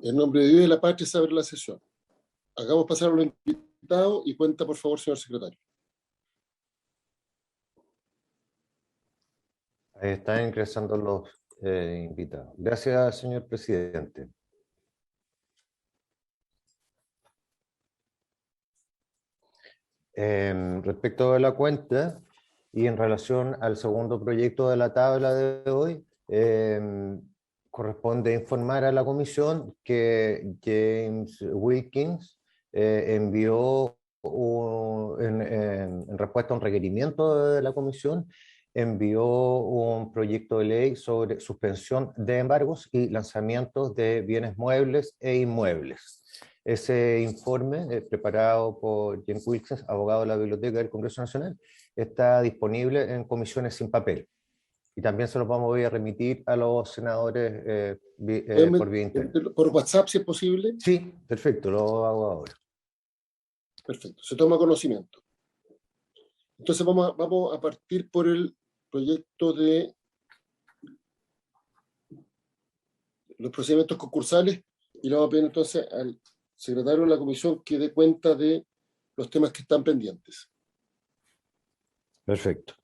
En nombre de Dios y de la patria se abre la sesión. Hagamos pasar a los invitados y cuenta, por favor, señor secretario. Ahí están ingresando los invitados. Gracias, señor presidente. Respecto de la cuenta y en relación al segundo proyecto de la tabla de hoy, corresponde informar a la comisión que James Wilkins envió en respuesta a un requerimiento de la comisión, envió un proyecto de ley sobre suspensión de embargos y lanzamientos de bienes muebles e inmuebles. Ese informe, preparado por James Wilkins, abogado de la Biblioteca del Congreso Nacional, está disponible en comisiones sin papel. Y también se los vamos a remitir a los senadores por vía interna. ¿Por WhatsApp, si es posible? Sí, perfecto, lo hago ahora. Perfecto, se toma conocimiento. Entonces vamos a partir por el proyecto de los procedimientos concursales y le vamos a pedir entonces al secretario de la comisión que dé cuenta de los temas que están pendientes. Perfecto.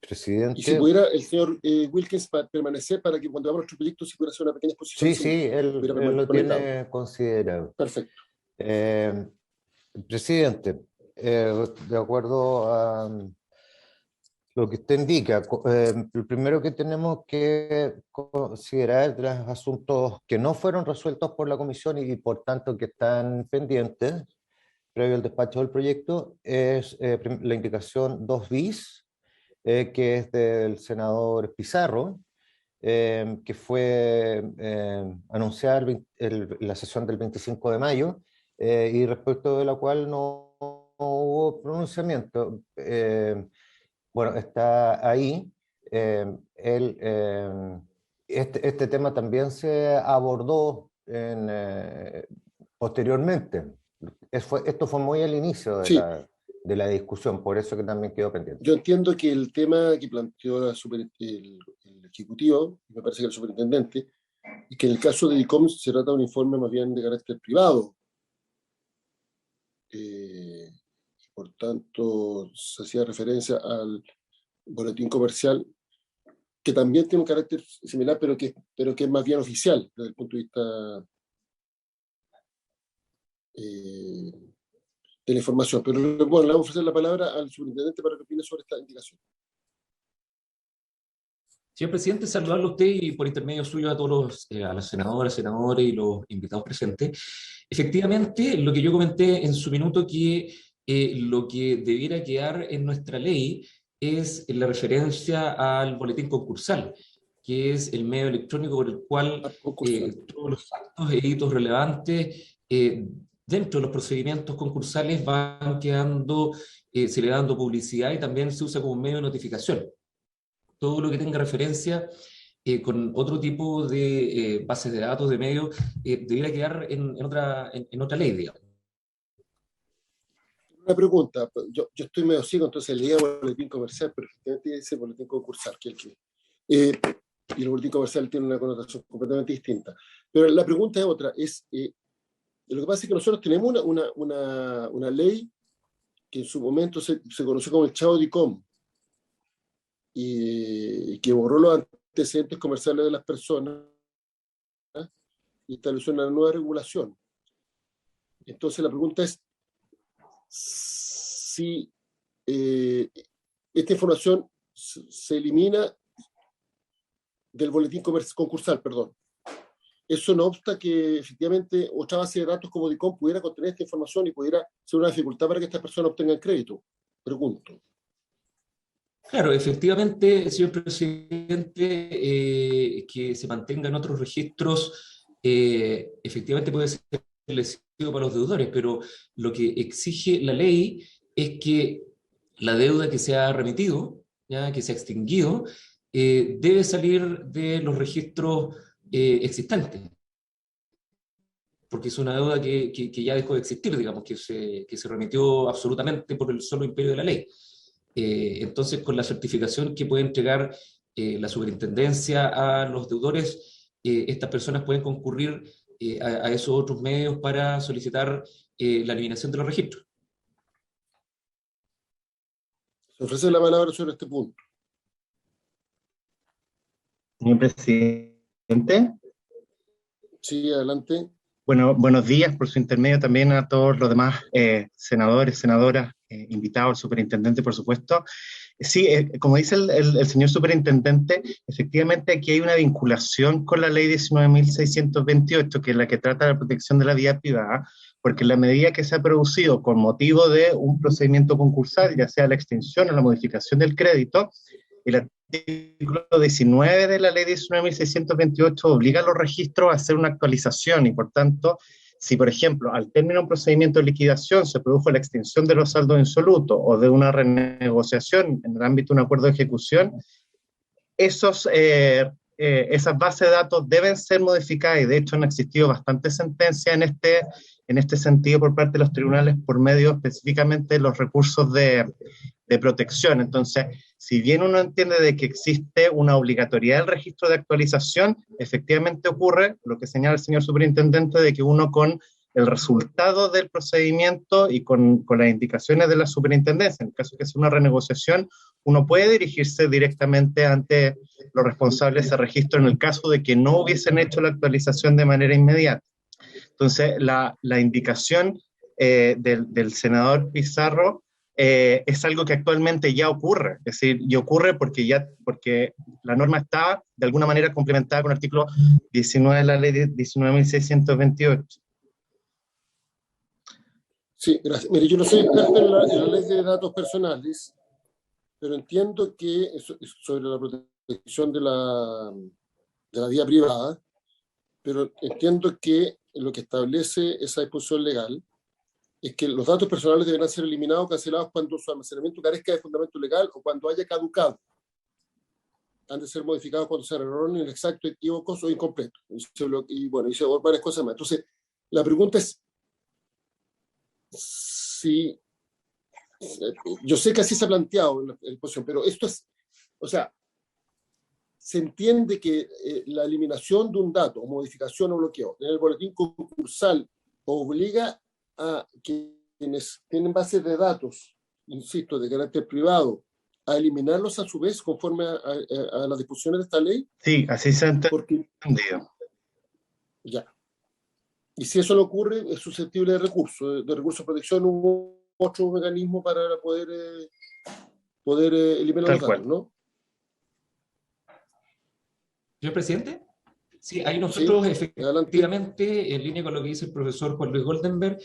Presidente. Y si pudiera el señor Wilkins permanecer para que cuando hagamos nuestro proyecto se pudiera hacer una pequeña exposición. Sí, él lo tiene considerado. Perfecto. Presidente, de acuerdo a lo que usted indica, lo primero que tenemos que considerar de los asuntos que no fueron resueltos por la comisión y por tanto que están pendientes previo al despacho del proyecto es la indicación 2 bis, que es del senador Pizarro, que fue anunciada la sesión del 25 de mayo y respecto de la cual no hubo pronunciamiento. Bueno, está ahí. Este tema también se abordó posteriormente. Esto fue muy al inicio de la discusión, por eso que también quedó pendiente. Yo entiendo que el tema que planteó el Ejecutivo, me parece que el superintendente, y que en el caso de DICOM se trata de un informe más bien de carácter privado. Por tanto, se hacía referencia al boletín comercial, que también tiene un carácter similar, pero que es más bien oficial desde el punto de vista de la información. Pero bueno, le vamos a ofrecer la palabra al superintendente para que opine sobre esta indicación. Señor presidente, saludarlo a usted y por intermedio suyo a todos a las senadoras, senadores y los invitados presentes. Efectivamente, lo que yo comenté en su minuto, que lo que debiera quedar en nuestra ley es la referencia al boletín concursal, que es el medio electrónico por el cual todos los actos e hitos relevantes dentro de los procedimientos concursales van quedando, se le va dando publicidad y también se usa como medio de notificación. Todo lo que tenga referencia con otro tipo de bases de datos, de medios, debiera quedar en otra ley, digamos. Una pregunta, yo estoy medio ciego, entonces leía boletín comercial, pero efectivamente dice boletín concursal, que es el que... y el boletín comercial tiene una connotación completamente distinta. Pero la pregunta es otra, lo que pasa es que nosotros tenemos una ley que en su momento se conoció como el Chao DICOM, y que borró los antecedentes comerciales de las personas y estableció una nueva regulación. Entonces la pregunta es si esta información se elimina del boletín concursal, perdón. Eso no obsta que efectivamente otra base de datos como DICOM pudiera contener esta información y pudiera ser una dificultad para que estas personas obtengan crédito. Pregunto. Claro, efectivamente, señor presidente, que se mantengan otros registros, efectivamente puede ser lesivo para los deudores, pero lo que exige la ley es que la deuda que se ha remitido, ya que se ha extinguido, debe salir de los registros existentes, porque es una deuda que ya dejó de existir, digamos, que se remitió absolutamente por el solo imperio de la ley. Entonces, con la certificación que puede entregar la superintendencia a los deudores, estas personas pueden concurrir a esos otros medios para solicitar la eliminación de los registros. Se ofrece la palabra sobre este punto. Señor presidente. Sí, adelante. Bueno, buenos días por su intermedio también a todos los demás senadores, senadoras, invitados, superintendente, por supuesto. Sí, como dice el señor superintendente, efectivamente aquí hay una vinculación con la ley 19.628, que es la que trata de la protección de la vida privada, porque en la medida que se ha producido con motivo de un procedimiento concursal, ya sea la extinción o la modificación del crédito, el artículo 19 de la ley 19.628 obliga a los registros a hacer una actualización y, por tanto, si, por ejemplo, al término de un procedimiento de liquidación se produjo la extinción de los saldos insolutos o de una renegociación en el ámbito de un acuerdo de ejecución, esas bases de datos deben ser modificadas, y de hecho han existido bastantes sentencias en este sentido por parte de los tribunales por medio específicamente de los recursos de protección. Entonces, si bien uno entiende de que existe una obligatoriedad del registro de actualización, efectivamente ocurre lo que señala el señor superintendente, de que uno con el resultado del procedimiento y con las indicaciones de la superintendencia, en el caso que sea una renegociación, uno puede dirigirse directamente ante los responsables de ese registro en el caso de que no hubiesen hecho la actualización de manera inmediata. Entonces, la indicación del senador Pizarro es algo que actualmente ya ocurre, es decir, y ocurre porque la norma está de alguna manera complementada con el artículo 19 de la ley 19.628. Sí, gracias. Mire, yo no soy experto en la ley de datos personales, pero entiendo que sobre la protección de la vida privada, pero entiendo que lo que establece esa disposición legal es que los datos personales deberán ser eliminados o cancelados cuando su almacenamiento carezca de fundamento legal o cuando haya caducado. Han de ser modificados cuando sean erróneos, inexactos, equívocos o incompletos. Y bueno, hice varias cosas más. Entonces, la pregunta es si... Yo sé que así se ha planteado en la exposición, pero esto es... O sea, se entiende que la eliminación de un dato o modificación o bloqueo en el boletín concursal obliga a quienes tienen bases de datos, insisto, de carácter privado, a eliminarlos a su vez conforme a las disposiciones de esta ley. Sí, así se ha entendido. Porque, ya. Y si eso no ocurre, es susceptible de recurso de protección u otro mecanismo para poder eliminar los datos, ¿no? Señor presidente, sí, ahí nosotros Sí, efectivamente, en línea con lo que dice el profesor Juan Luis Goldenberg,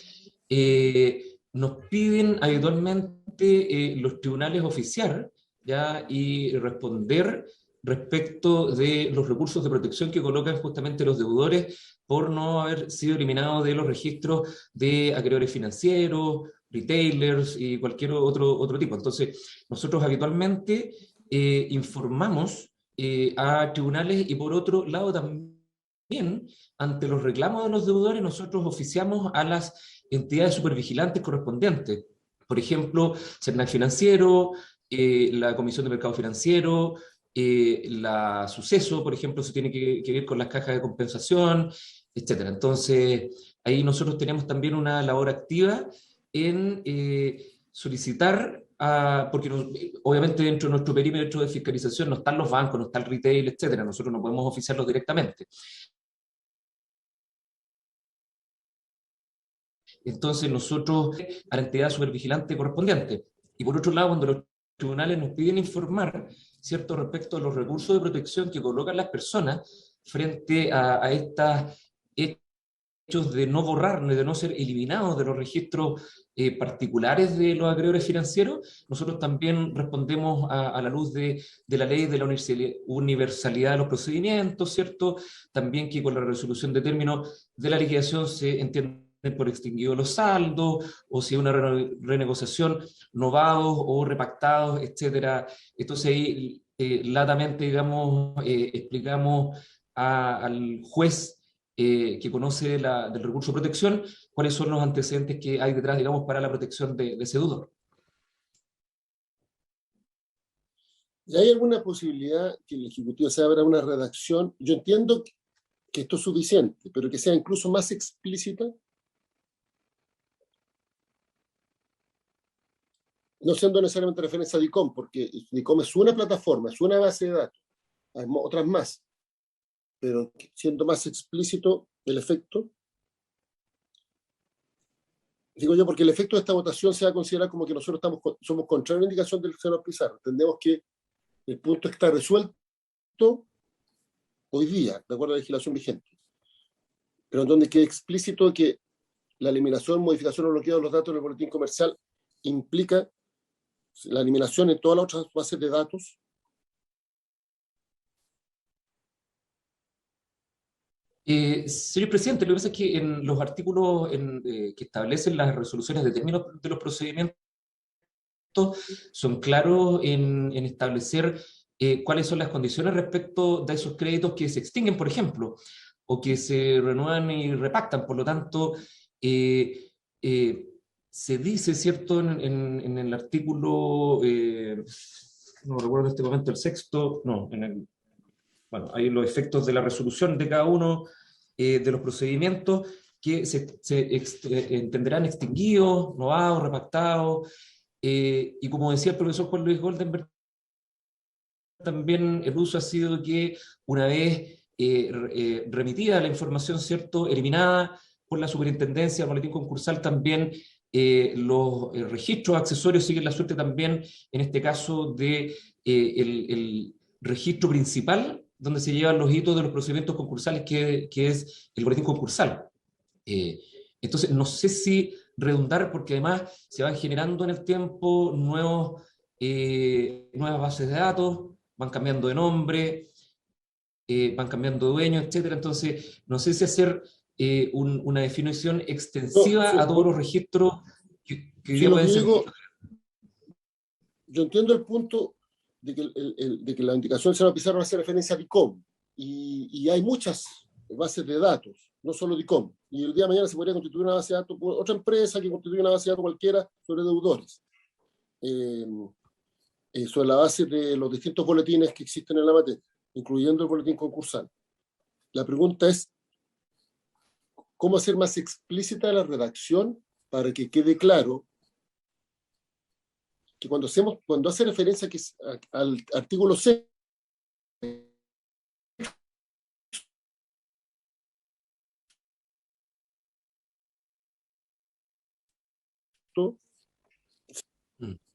nos piden habitualmente los tribunales oficiar, ¿ya? Y responder respecto de los recursos de protección que colocan justamente los deudores por no haber sido eliminados de los registros de acreedores financieros, retailers y cualquier otro tipo. Entonces, nosotros habitualmente informamos a tribunales, y por otro lado también, ante los reclamos de los deudores, nosotros oficiamos a las entidades supervigilantes correspondientes. Por ejemplo, CERNAC Financiero, la Comisión de Mercado Financiero, la Suceso, por ejemplo, se tiene que ver con las cajas de compensación, etc. Entonces, ahí nosotros tenemos también una labor activa en solicitar, porque obviamente dentro de nuestro perímetro de fiscalización no están los bancos, no está el retail, etc. Nosotros no podemos oficiarlos directamente. Entonces nosotros a la entidad supervigilante correspondiente. Y por otro lado, cuando los tribunales nos piden informar, ¿cierto?, respecto a los recursos de protección que colocan las personas frente a estos hechos de no borrar, de no ser eliminados de los registros particulares de los acreedores financieros, nosotros también respondemos a la luz de la ley de la universalidad de los procedimientos, ¿cierto? También que con la resolución de término de la liquidación se entiende por extinguidos los saldos, o si hay una renegociación, novados o repactados, etcétera. Entonces ahí latamente, digamos, explicamos al juez que conoce del recurso de protección cuáles son los antecedentes que hay detrás, digamos, para la protección de ese deudor. ¿Y hay alguna posibilidad que el Ejecutivo se abra una redacción? Yo entiendo que esto es suficiente, pero que sea incluso más explícita, no siendo necesariamente referencia a DICOM, porque DICOM es una plataforma, es una base de datos, hay otras más, pero siendo más explícito el efecto, digo yo, porque el efecto de esta votación se va a considerar como que nosotros somos contra la indicación del senador Pizarro. Entendemos que el punto está resuelto hoy día, de acuerdo a la legislación vigente, pero en donde quede explícito que la eliminación, modificación o bloqueo de los datos en el boletín comercial implica la eliminación en todas las otras bases de datos. Señor presidente, lo que pasa es que en los artículos que establecen las resoluciones de términos de los procedimientos son claros en establecer cuáles son las condiciones respecto de esos créditos que se extinguen, por ejemplo, o que se renuevan y repactan. Por lo tanto, se dice, ¿cierto?, en el artículo, no recuerdo en este momento el sexto, no, bueno, hay los efectos de la resolución de cada uno de los procedimientos que se entenderán extinguidos, novados, repactados, y como decía el profesor Juan Luis Goldenberg, también el uso ha sido que una vez remitida la información, ¿cierto?, eliminada por la superintendencia, el boletín concursal, también los registros accesorios siguen la suerte también, en este caso, de el registro principal, donde se llevan los hitos de los procedimientos concursales, que es el boletín concursal. Entonces, no sé si redundar, porque además se van generando en el tiempo nuevas bases de datos, van cambiando de nombre, van cambiando de dueño, etcétera. Entonces, no sé si hacer una definición extensiva a todos los registros que hoy día pueden ser. Yo entiendo el punto de que la indicación del senador Pizarro hace referencia a DICOM, y hay muchas bases de datos, no solo DICOM, y el día de mañana se podría constituir una base de datos por otra empresa que constituye una base de datos cualquiera sobre deudores, sobre la base de los distintos boletines que existen en la materia, incluyendo el boletín concursal. La pregunta es, ¿cómo hacer más explícita la redacción para que quede claro que cuando hace referencia al artículo 6,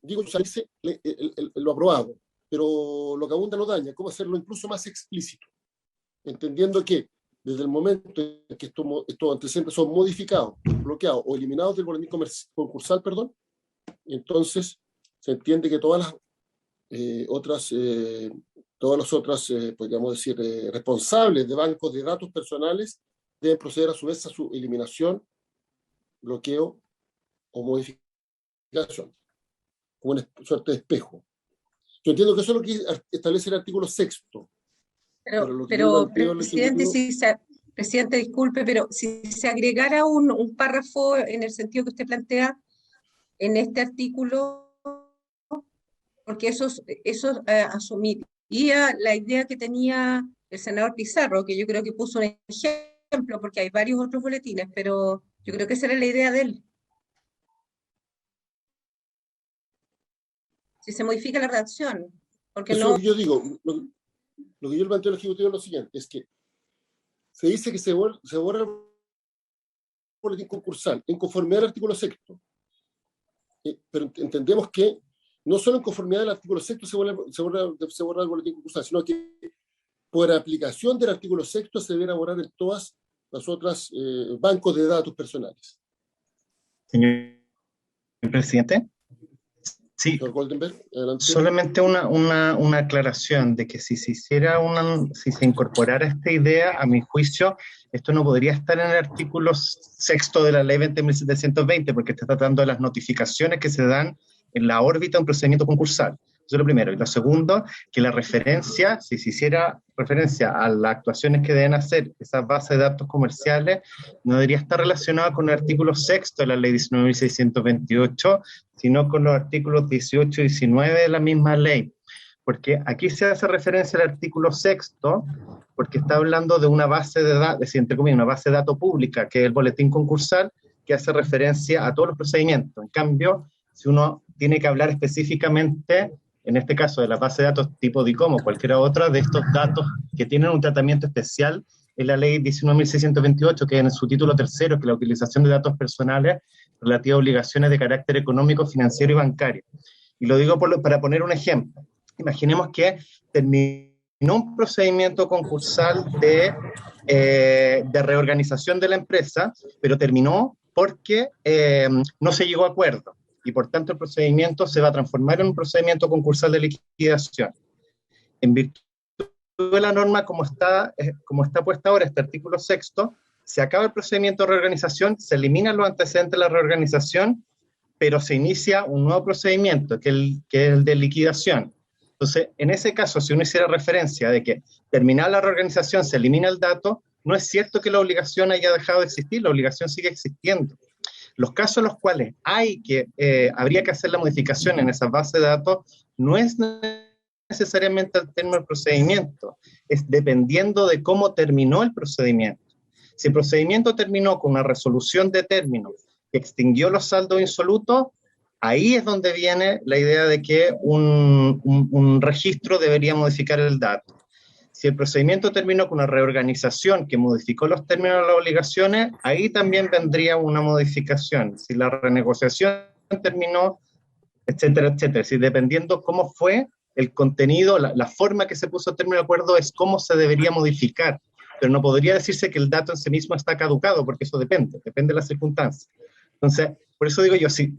digo, ya dice lo aprobado, pero lo que abunda no daña? ¿Cómo hacerlo incluso más explícito? Entendiendo que desde el momento en que estos antecedentes son modificados, bloqueados o eliminados del boletín concursal, entonces se entiende que todas las otras, podríamos decir, responsables de bancos de datos personales deben proceder a su vez a su eliminación, bloqueo o modificación, como una suerte de espejo. Yo entiendo que eso es lo que establece el artículo 6. Pero presidente, disculpe, pero si se agregara un párrafo en el sentido que usted plantea en este artículo, porque eso asumiría la idea que tenía el senador Pizarro, que yo creo que puso un ejemplo, porque hay varios otros boletines, pero yo creo que esa era la idea de él. Si se modifica la redacción, porque eso es lo que yo digo. Lo que yo le planteo al Ejecutivo es lo siguiente, es que se dice que se borra el boletín concursal en conformidad al artículo 6, pero entendemos que no solo en conformidad al artículo 6 se borra el boletín concursal, sino que por aplicación del artículo 6 se deberá borrar en todas las otras bancos de datos personales. Señor presidente. Sí, solamente una aclaración de que si se incorporara esta idea, a mi juicio, esto no podría estar en el artículo 6 de la ley 20.720, porque está tratando de las notificaciones que se dan en la órbita de un procedimiento concursal. Eso es lo primero. Y lo segundo, que la referencia, si se hiciera referencia a las actuaciones que deben hacer esas bases de datos comerciales, no debería estar relacionada con el artículo 6 de la ley 19.628, sino con los artículos 18 y 19 de la misma ley. porque aquí se hace referencia al artículo 6º, porque está hablando de una base de datos, es decir, entre comillas, una base de datos pública, que es el boletín concursal, que hace referencia a todos los procedimientos. En cambio, si uno tiene que hablar específicamente, en este caso de la base de datos tipo DICOM o cualquier otra, de estos datos que tienen un tratamiento especial en la ley 19.628, que en su título tercero, que es la utilización de datos personales relativa a obligaciones de carácter económico, financiero y bancario. Y lo digo para poner un ejemplo. Imaginemos que terminó un procedimiento concursal de reorganización de la empresa, pero terminó porque no se llegó a acuerdo, y por tanto el procedimiento se va a transformar en un procedimiento concursal de liquidación. En virtud de la norma como está puesta ahora, este artículo 6º, se acaba el procedimiento de reorganización, se eliminan los antecedentes de la reorganización, pero se inicia un nuevo procedimiento, que es el de liquidación. Entonces, en ese caso, si uno hiciera referencia de que terminada la reorganización se elimina el dato, no es cierto que la obligación haya dejado de existir, la obligación sigue existiendo. Los casos en los cuales habría que hacer la modificación en esa base de datos no es necesariamente al término del procedimiento, es dependiendo de cómo terminó el procedimiento. Si el procedimiento terminó con una resolución de término que extinguió los saldos insolutos, ahí es donde viene la idea de que un registro debería modificar el dato. Si el procedimiento terminó con una reorganización que modificó los términos de las obligaciones, ahí también vendría una modificación. Si la renegociación terminó, etcétera, etcétera. Si dependiendo cómo fue el contenido, la forma que se puso el término de acuerdo es cómo se debería modificar. Pero no podría decirse que el dato en sí mismo está caducado, porque eso depende de las circunstancias. Entonces, por eso digo yo, si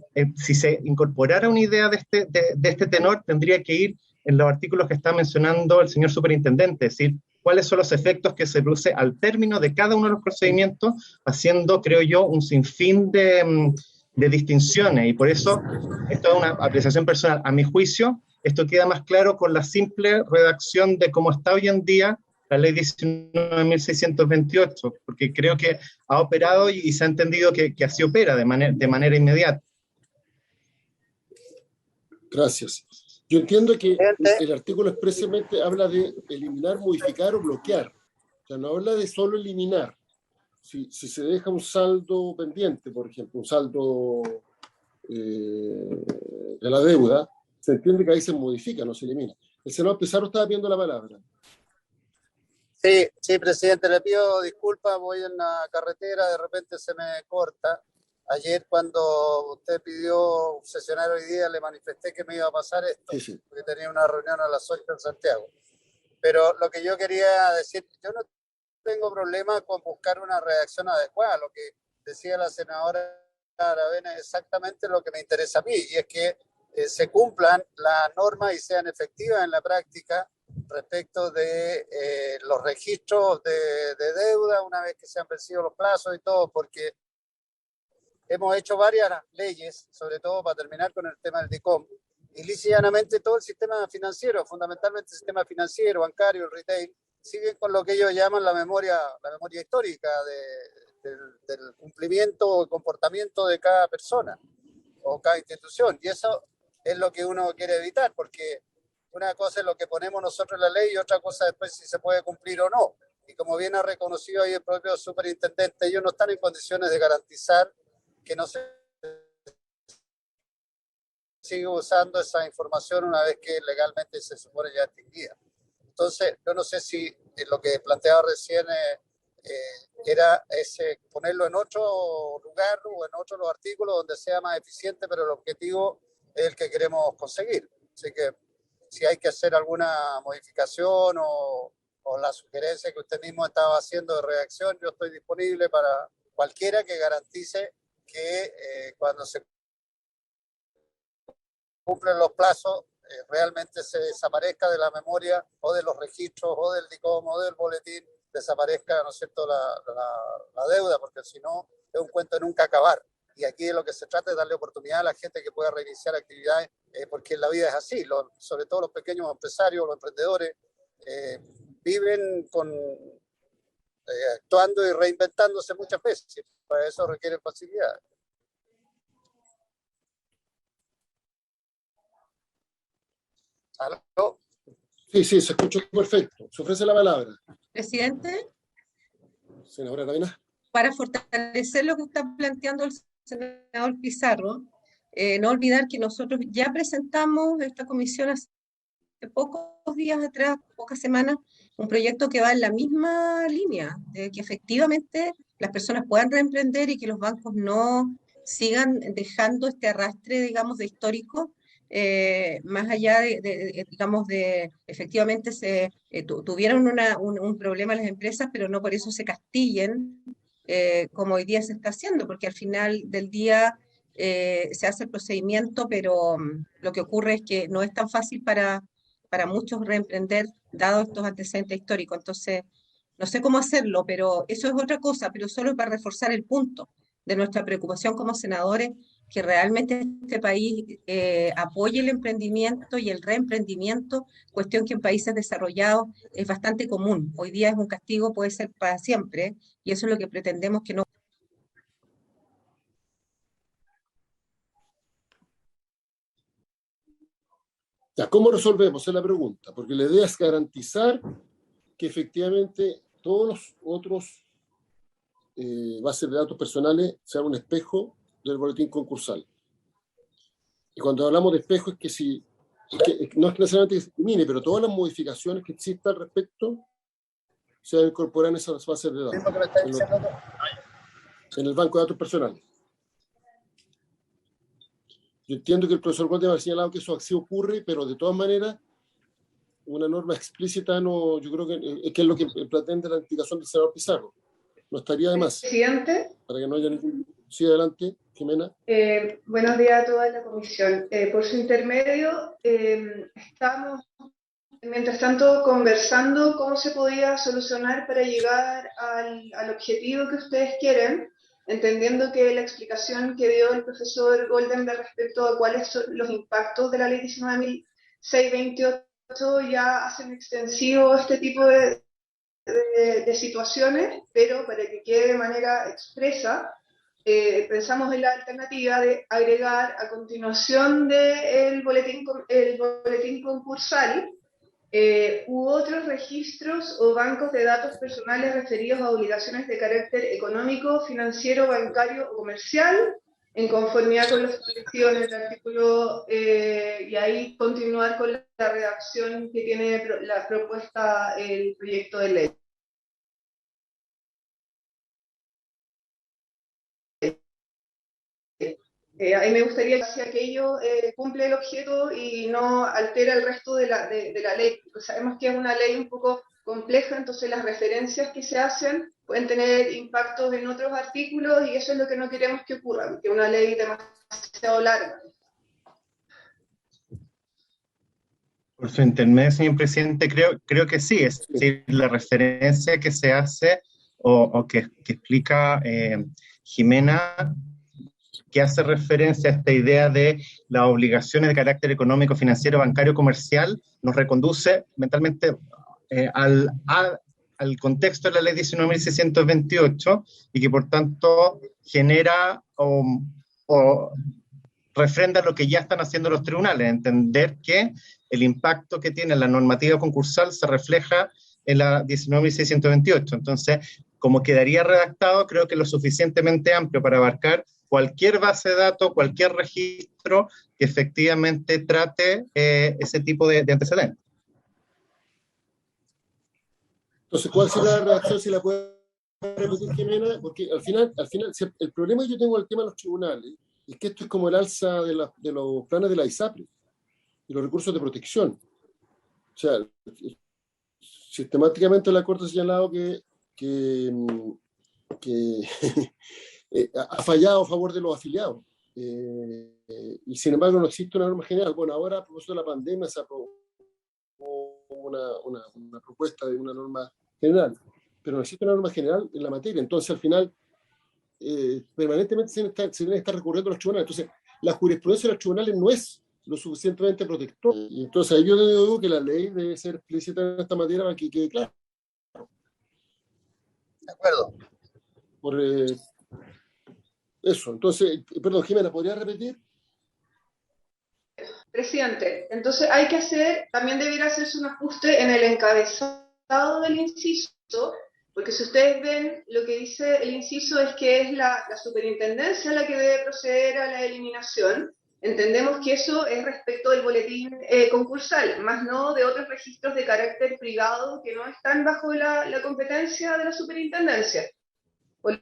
se incorporara una idea de este tenor, tendría que ir en los artículos que está mencionando el señor superintendente, es decir, cuáles son los efectos que se produce al término de cada uno de los procedimientos, haciendo, creo yo, un sinfín de distinciones, y por eso, esto es una apreciación personal, a mi juicio, esto queda más claro con la simple redacción de cómo está hoy en día la ley 19.628, porque creo que ha operado y se ha entendido que así opera de manera inmediata. Gracias. Yo entiendo que el artículo expresamente habla de eliminar, modificar o bloquear. O sea, no habla de solo eliminar. Si se deja un saldo pendiente, por ejemplo, un saldo de la deuda, se entiende que ahí se modifica, no se elimina. El senador Pizarro estaba pidiendo la palabra. Sí, presidente, le pido disculpas, voy en la carretera, de repente se me corta. Ayer cuando usted pidió sesionar hoy día, le manifesté que me iba a pasar esto, sí. Porque tenía una reunión a las 8 en Santiago. Pero lo que yo quería decir, yo no tengo problema con buscar una redacción adecuada. Lo que decía la senadora Aravena es exactamente lo que me interesa a mí, y es que se cumplan las normas y sean efectivas en la práctica respecto de los registros de deuda una vez que se han vencido los plazos y todo, porque hemos hecho varias leyes, sobre todo para terminar con el tema del DICOM, y lisianamente todo el sistema financiero, fundamentalmente el sistema financiero, bancario, el retail, siguen con lo que ellos llaman la memoria histórica del cumplimiento o comportamiento de cada persona o cada institución, y eso es lo que uno quiere evitar, porque una cosa es lo que ponemos nosotros en la ley y otra cosa después si se puede cumplir o no. Y como bien ha reconocido ahí el propio superintendente, ellos no están en condiciones de garantizar que no se sigue usando esa información una vez que legalmente se supone ya extinguida. Entonces, yo no sé si lo que planteaba recién era ponerlo en otro lugar o en otros artículos donde sea más eficiente, pero el objetivo es el que queremos conseguir. Así que si hay que hacer alguna modificación o la sugerencia que usted mismo estaba haciendo de redacción, yo estoy disponible para cualquiera que garantice que cuando se cumplen los plazos realmente se desaparezca de la memoria o de los registros o del DICOM o del boletín, desaparezca, ¿no es cierto?, la deuda, porque si no es un cuento de nunca acabar. Y aquí de lo que se trata es darle oportunidad a la gente que pueda reiniciar actividades, porque la vida es así, sobre todo los pequeños empresarios, los emprendedores, viven actuando y reinventándose muchas veces. Para eso requieren facilidad. ¿Aló? Sí, se escuchó perfecto. Se ofrece la palabra. Presidente. Senadora Tavena. Para fortalecer lo que está planteando el senador Pizarro, no olvidar que nosotros ya presentamos esta comisión hace pocos días atrás, pocas semanas, un proyecto que va en la misma línea, de que efectivamente las personas puedan reemprender y que los bancos no sigan dejando este arrastre, digamos, de histórico, más allá digamos, de efectivamente tuvieron un problema las empresas, pero no por eso se castiguen, como hoy día se está haciendo, porque al final del día se hace el procedimiento, pero lo que ocurre es que no es tan fácil para muchos reemprender, dado estos antecedentes históricos. Entonces, no sé cómo hacerlo, pero eso es otra cosa, pero solo para reforzar el punto de nuestra preocupación como senadores, que realmente este país apoye el emprendimiento y el reemprendimiento, cuestión que en países desarrollados es bastante común. Hoy día es un castigo, puede ser para siempre, y eso es lo que pretendemos que no. Ya, ¿cómo resolvemos? Es la pregunta, porque la idea es garantizar que efectivamente todos los otros bases de datos personales sean un espejo del boletín concursal. Y cuando hablamos de espejo es que no es necesariamente que se elimine, pero todas las modificaciones que existan al respecto se van a incorporar en esas bases de datos, en el banco de datos personales. Yo entiendo que el profesor Goldman ha señalado que eso así ocurre, pero de todas maneras, una norma explícita no, yo creo que es lo que pretende la indicación del senador Pizarro. No estaría de más. Presidente. Para que no haya ningún... Sí, adelante, Jimena. Buenos días a toda la comisión. Por su intermedio, estamos, mientras tanto, conversando cómo se podía solucionar para llegar al objetivo que ustedes quieren, entendiendo que la explicación que dio el profesor Goldenberg respecto a cuáles son los impactos de la ley 19.628 ya hacen extensivo este tipo de situaciones, pero para que quede de manera expresa, pensamos en la alternativa de agregar a continuación del boletín concursal u otros registros o bancos de datos personales referidos a obligaciones de carácter económico, financiero, bancario o comercial, en conformidad con las establecidos del artículo, y ahí continuar con la redacción que tiene la propuesta, el proyecto de ley. Ahí me gustaría que si aquello cumple el objeto y no altera el resto de la ley, porque sabemos que es una ley un poco compleja, entonces las referencias que se hacen pueden tener impactos en otros artículos y eso es lo que no queremos que ocurra, que una ley demasiado larga. Por su intermedio, señor presidente, creo que sí, es decir, la referencia que se hace o que explica Jimena, que hace referencia a esta idea de las obligaciones de carácter económico, financiero, bancario, comercial, nos reconduce mentalmente al contexto de la ley 19.628 y que por tanto genera o refrenda lo que ya están haciendo los tribunales, entender que el impacto que tiene la normativa concursal se refleja en la 19.628. Entonces, como quedaría redactado, creo que es lo suficientemente amplio para abarcar cualquier base de datos, cualquier registro que efectivamente trate ese tipo de antecedentes. Entonces, ¿cuál será la redacción? Si la puede repetir, Jimena, porque al final, el problema que yo tengo al tema de los tribunales es que esto es como el alza de los planes de la ISAPRE y los recursos de protección. O sea, sistemáticamente la Corte ha señalado que ha fallado a favor de los afiliados. Y sin embargo no existe una norma general. Bueno, ahora a propósito de la pandemia se aprobó una propuesta de una norma general, pero no existe una norma general en la materia. Entonces, al final, permanentemente se debe estar recurriendo a los tribunales. Entonces, la jurisprudencia de los tribunales no es lo suficientemente protectora. Y entonces, ahí yo digo que la ley debe ser explícita en esta materia para que quede claro. De acuerdo. Por eso. Entonces, perdón, Jimena, ¿podría repetir? Presidente, entonces hay que hacer, también debiera hacerse un ajuste en el encabezado del inciso, porque si ustedes ven, lo que dice el inciso es que es la superintendencia la que debe proceder a la eliminación. Entendemos que eso es respecto del boletín concursal, más no de otros registros de carácter privado que no están bajo la competencia de la superintendencia. Por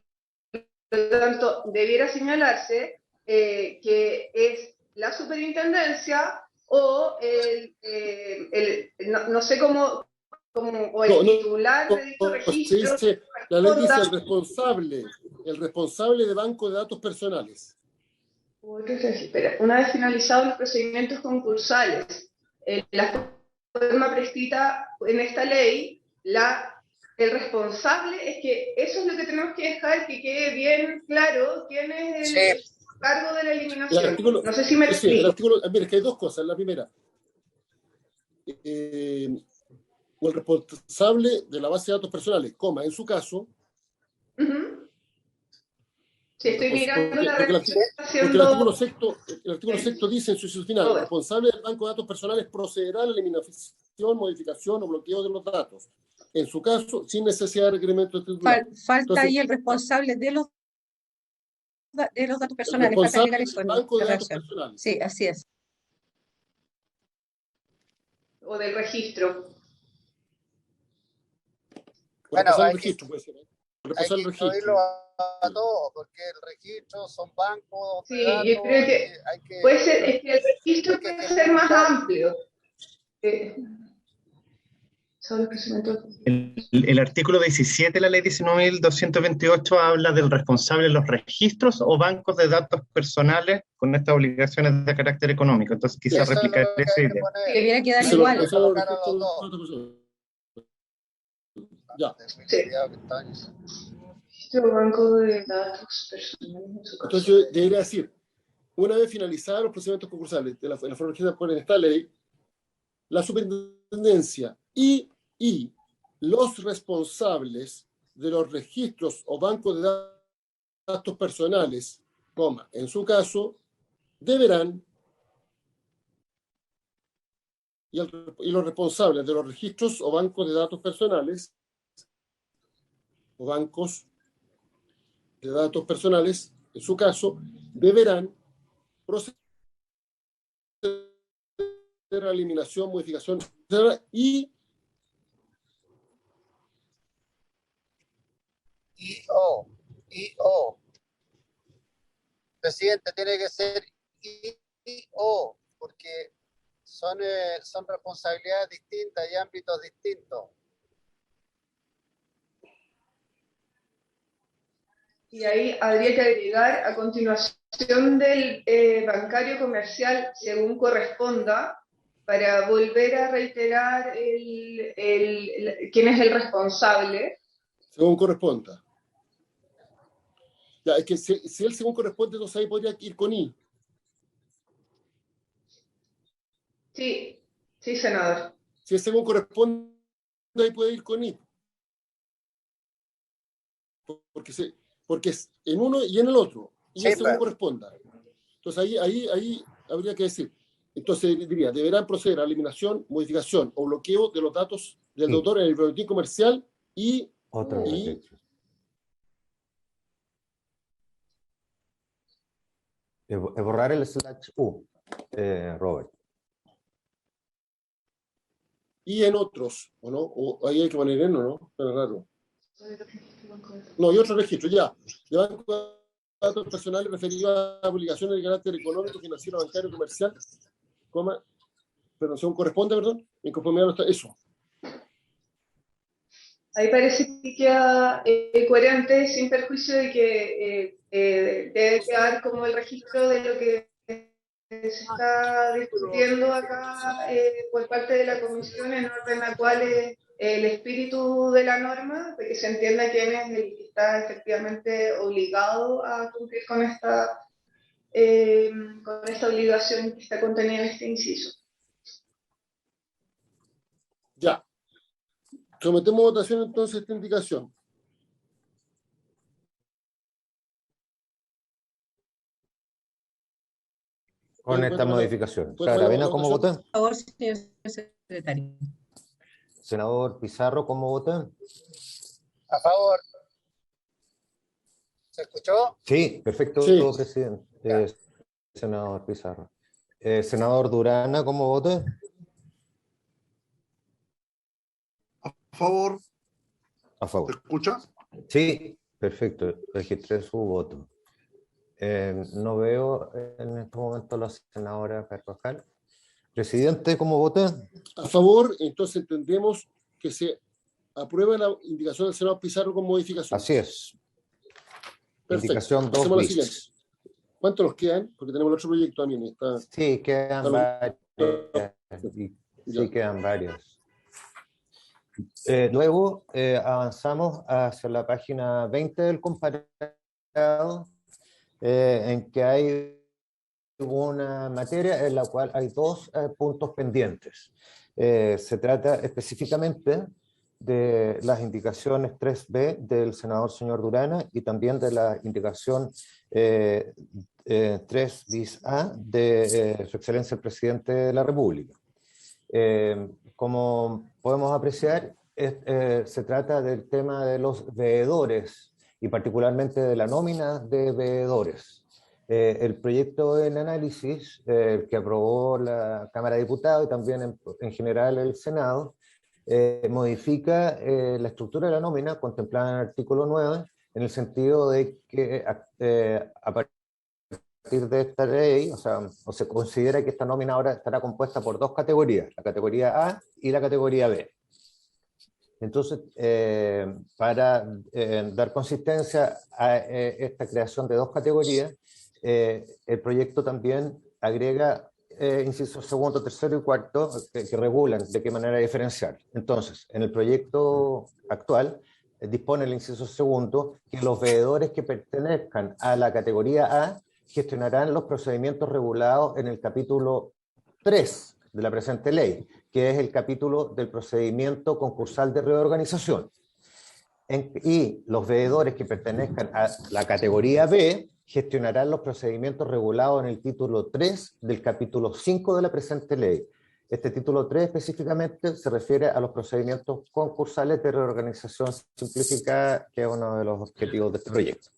lo tanto, debiera señalarse que es la superintendencia o no sé cómo, o el titular de dicho registro. La ley dice el responsable de banco de datos personales. Espera, una vez finalizados los procedimientos concursales, la forma prescrita en esta ley, el responsable es que eso es lo que tenemos que dejar, que quede bien claro quién es el cargo de la eliminación. No sé si me explico. Sí, el artículo, mira, es que hay dos cosas. La primera, el responsable de la base de datos personales, coma, en su caso. Sí, estoy mirando la redacción. Porque el artículo sexto dice en su inciso final, el responsable del banco de datos personales procederá a la eliminación, modificación o bloqueo de los datos. En su caso, sin necesidad de requerimiento de titular. Falta ahí el responsable de los datos personales. El responsable del banco de datos personales. Sí, así es. O del registro. Bueno, el registro puede ser. Hay que incluirlo a todos, porque el registro son bancos de datos. Sí, yo creo que puede ser, es que el registro puede ser más amplio. El artículo 17 de la ley 19.228 habla del responsable de los registros o bancos de datos personales con estas obligaciones de carácter económico. Entonces quizás replicar esa idea. Debería quedar igual. Ya. Banco de datos personales. Entonces yo debería decir, una vez finalizados los procedimientos concursales de la forma que se pone en esta ley, la superintendencia y los responsables de los registros o bancos de datos personales, coma, en su caso, deberán, y los responsables de los registros o bancos de datos personales, o bancos de datos personales, en su caso, deberán proceder a la eliminación, modificación, y Presidente, tiene que ser porque son responsabilidades distintas y ámbitos distintos. Y ahí habría que agregar a continuación del bancario comercial según corresponda, para volver a reiterar quién es el responsable. Según corresponda. Ya, es que si él según corresponde, entonces ahí podría ir con I. Sí, senador. Si es según corresponde, ahí puede ir con I. Porque es en uno y en el otro. Y es según corresponda. Entonces ahí habría que decir. Entonces diría, deberán proceder a la eliminación, modificación o bloqueo de los datos del deudor en el boletín comercial y borrar el /U, Robert. Y en otros, ¿o no? O ahí hay que poner en, ¿no? Pero raro. No, y otro registro, ya. De banco de datos personales referidos a obligaciones de carácter económico, financiero, bancario, comercial, coma, pero según corresponde, perdón, en conformidad está eso. Ahí parece que queda coherente, sin perjuicio de que debe quedar como el registro de lo que se está discutiendo acá por parte de la comisión, en orden a cuál es el espíritu de la norma, de que se entienda quién es el que está efectivamente obligado a cumplir con esta obligación que está contenida en este inciso. Ya. Sometemos a votación entonces esta indicación. Con esta modificación. Aravena, ¿cómo vota? Por favor, señor secretario. Senador Pizarro, ¿cómo vota? A favor. ¿Se escuchó? Sí, perfecto, Sí. presidente. Senador Pizarro. Senador Durana, ¿cómo vota? A favor. A favor. ¿Se escucha? Sí, perfecto. Registré su voto. No veo en este momento a la senadora Carvajal. Presidente, ¿cómo vota? A favor, entonces entendemos que se aprueba la indicación del senador Pizarro con modificación. Así es. Perfecto. Indicación 2 Hacemos lo bis. siguiente. ¿Cuántos nos quedan? Porque tenemos el otro proyecto también. Está... Sí, quedan varias. Sí, quedan varias. Luego avanzamos hacia la página 20 del comparado, en que hay una materia en la cual hay dos puntos pendientes. Se trata específicamente de las indicaciones 3B del senador señor Durana y también de la indicación 3 bis A de su excelencia el presidente de la República. Como podemos apreciar, se trata del tema de los veedores y particularmente de la nómina de veedores. El proyecto en análisis que aprobó la Cámara de Diputados y también en general el Senado modifica la estructura de la nómina contemplada en el artículo 9 en el sentido de que a partir de esta ley, o se considera que esta nómina ahora estará compuesta por dos categorías, la categoría A y la categoría B. Entonces, para dar consistencia a esta creación de dos categorías, el proyecto también agrega incisos segundo, tercero y cuarto que regulan de qué manera diferenciar. Entonces, en el proyecto actual, dispone el inciso segundo que los veedores que pertenezcan a la categoría A gestionarán los procedimientos regulados en el capítulo 3 de la presente ley, que es el capítulo del procedimiento concursal de reorganización. Y los veedores que pertenezcan a la categoría B gestionarán los procedimientos regulados en el título 3 del capítulo 5 de la presente ley. Este título 3 específicamente se refiere a los procedimientos concursales de reorganización simplificada, que es uno de los objetivos de este proyecto.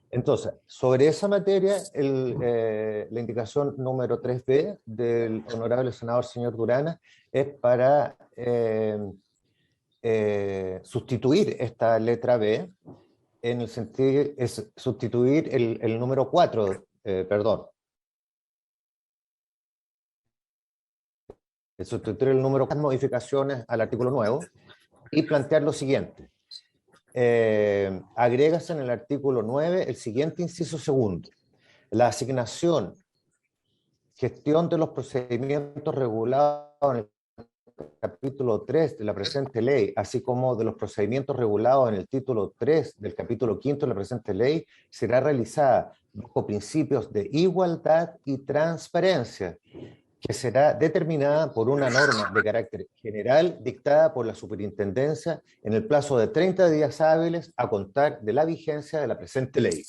Entonces, sobre esa materia, la indicación número 3B del honorable senador señor Durana es para sustituir esta letra B en el sentido, es sustituir el número 4, perdón. Es sustituir el número 4 modificaciones al artículo nuevo y plantear lo siguiente. Agrégase en el artículo 9 el siguiente inciso segundo. La asignación, gestión de los procedimientos regulados en el capítulo 3 de la presente ley, así como de los procedimientos regulados en el título 3 del capítulo 5 de la presente ley, será realizada bajo principios de igualdad y transparencia, que será determinada por una norma de carácter general dictada por la superintendencia en el plazo de 30 días hábiles a contar de la vigencia de la presente ley.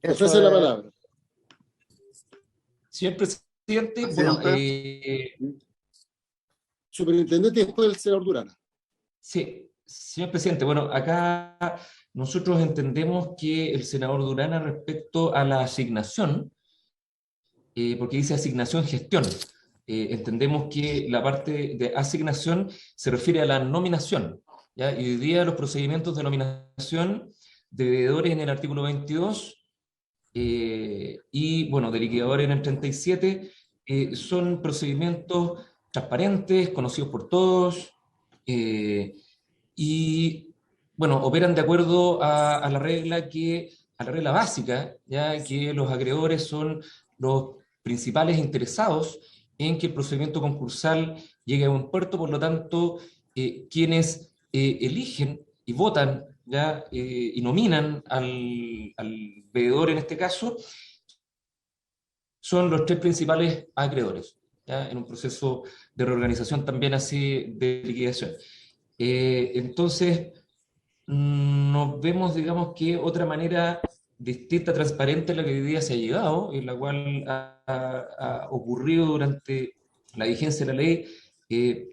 Eso es la palabra. Señor presidente, bueno, superintendente después del senador Durana. Sí, señor presidente, bueno, acá nosotros entendemos que el senador Durana respecto a la asignación, porque dice asignación-gestión, entendemos que la parte de asignación se refiere a la nominación, ¿ya? Y hoy día los procedimientos de nominación de veedores en el artículo 22 y, bueno, de liquidadores en el 37 son procedimientos transparentes, conocidos por todos, y, bueno, operan de acuerdo a la regla básica, ya que los acreedores son los principales interesados en que el procedimiento concursal llegue a buen puerto, por lo tanto, quienes eligen y votan ¿ya? Y nominan al veedor en este caso, son los tres principales acreedores, ¿ya? En un proceso de reorganización también así de liquidación. Entonces, nos vemos, digamos, que otra manera distinta, transparente a la que hoy día se ha llegado, y la cual ha ocurrido durante la vigencia de la ley,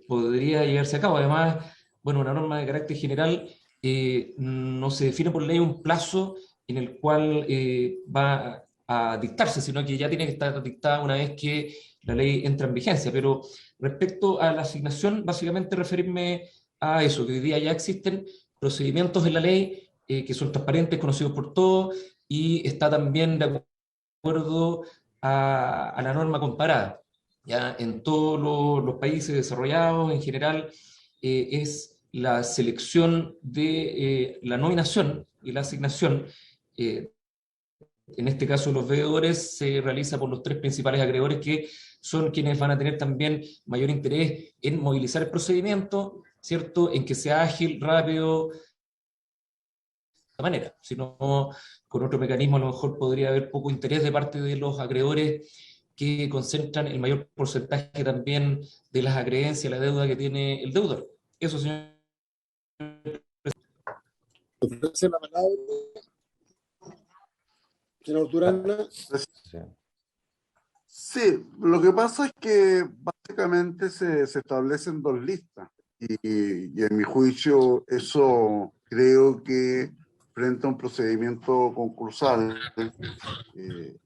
podría llevarse a cabo. Además, bueno, una norma de carácter general, no se define por ley un plazo en el cual va a dictarse, sino que ya tiene que estar dictada una vez que la ley entra en vigencia. Pero respecto a la asignación, básicamente referirme a eso, que hoy día ya existen procedimientos en la ley que son transparentes, conocidos por todos, y está también de acuerdo a la norma comparada. Ya en todos los países desarrollados, en general, es la selección de la nominación y la asignación. En este caso, los veedores se realiza por los 3 principales acreedores, que son quienes van a tener también mayor interés en movilizar el procedimiento, ¿cierto? En que sea ágil, rápido, de esta manera. Si no, con otro mecanismo a lo mejor podría haber poco interés de parte de los acreedores, que concentran el mayor porcentaje también de las acreencias, la deuda que tiene el deudor. Eso, señor. ¿Ofrece la palabra? Señor Durán. Sí, lo que pasa es que básicamente se establecen 2 listas y en mi juicio eso creo que frente a un procedimiento concursal,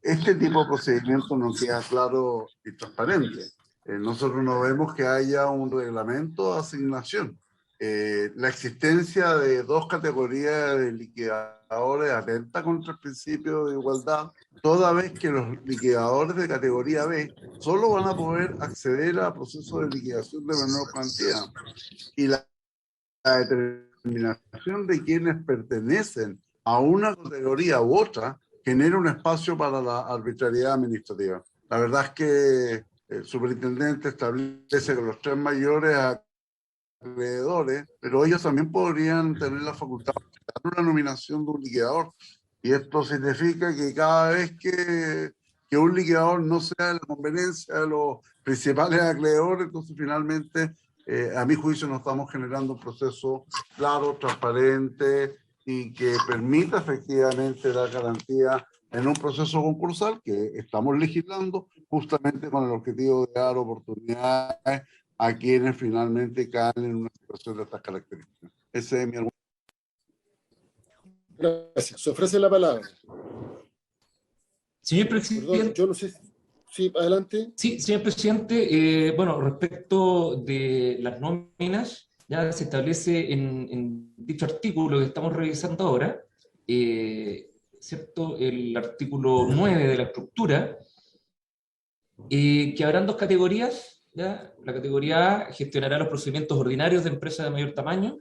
este tipo de procedimiento no queda claro y transparente. Nosotros no vemos que haya un reglamento de asignación. La existencia de 2 categorías de liquidadores atenta contra el principio de igualdad, toda vez que los liquidadores de categoría B solo van a poder acceder a procesos de liquidación de menor cuantía. Y la determinación de quienes pertenecen a una categoría u otra genera un espacio para la arbitrariedad administrativa. La verdad es que el superintendente establece que los 3 mayores acreedores, pero ellos también podrían tener la facultad de dar una nominación de un liquidador. Y esto significa que cada vez que un liquidador no sea de la conveniencia de los principales acreedores, entonces finalmente, a mi juicio, no estamos generando un proceso claro, transparente y que permita efectivamente dar garantía en un proceso concursal que estamos legislando justamente con el objetivo de dar oportunidades a quienes finalmente caen en una situación de estas características. Ese es mi argumento. Gracias. Se ofrece la palabra. Señor presidente. Perdón, yo no sé. Sí, adelante. Sí, señor presidente. Bueno, respecto de las nóminas, ya se establece en dicho artículo que estamos revisando ahora, ¿cierto? El artículo 9 de la estructura, que habrán 2 categorías. ¿Ya? La categoría A gestionará los procedimientos ordinarios de empresas de mayor tamaño,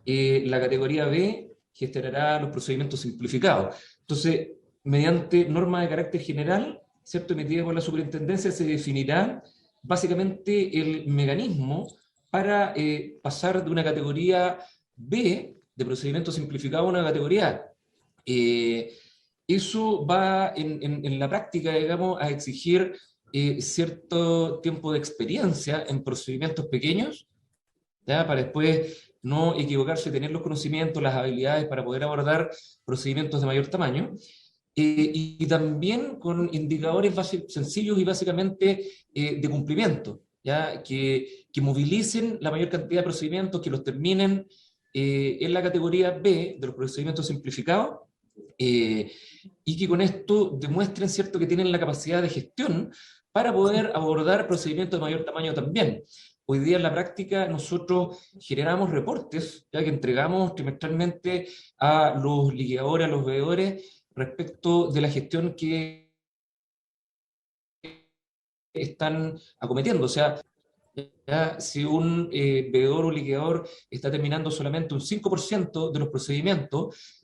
la categoría B gestionará los procedimientos simplificados. Entonces, mediante norma de carácter general, ¿cierto?, emitida por la superintendencia, se definirá básicamente el mecanismo para pasar de una categoría B de procedimiento simplificado a una categoría A. Eso va en la práctica, digamos, a exigir cierto tiempo de experiencia en procedimientos pequeños, ¿ya?, para después no equivocarse, tener los conocimientos, las habilidades para poder abordar procedimientos de mayor tamaño, y también con indicadores sencillos y básicamente de cumplimiento, ¿ya?, que movilicen la mayor cantidad de procedimientos, que los terminen en la categoría B de los procedimientos simplificados, y que con esto demuestren, ¿cierto?, que tienen la capacidad de gestión para poder abordar procedimientos de mayor tamaño también. Hoy día en la práctica nosotros generamos reportes, ya que entregamos trimestralmente a los liquidadores, a los veedores, respecto de la gestión que están acometiendo. O sea, ya si un veedor o liquidador está terminando solamente un 5% de los procedimientos,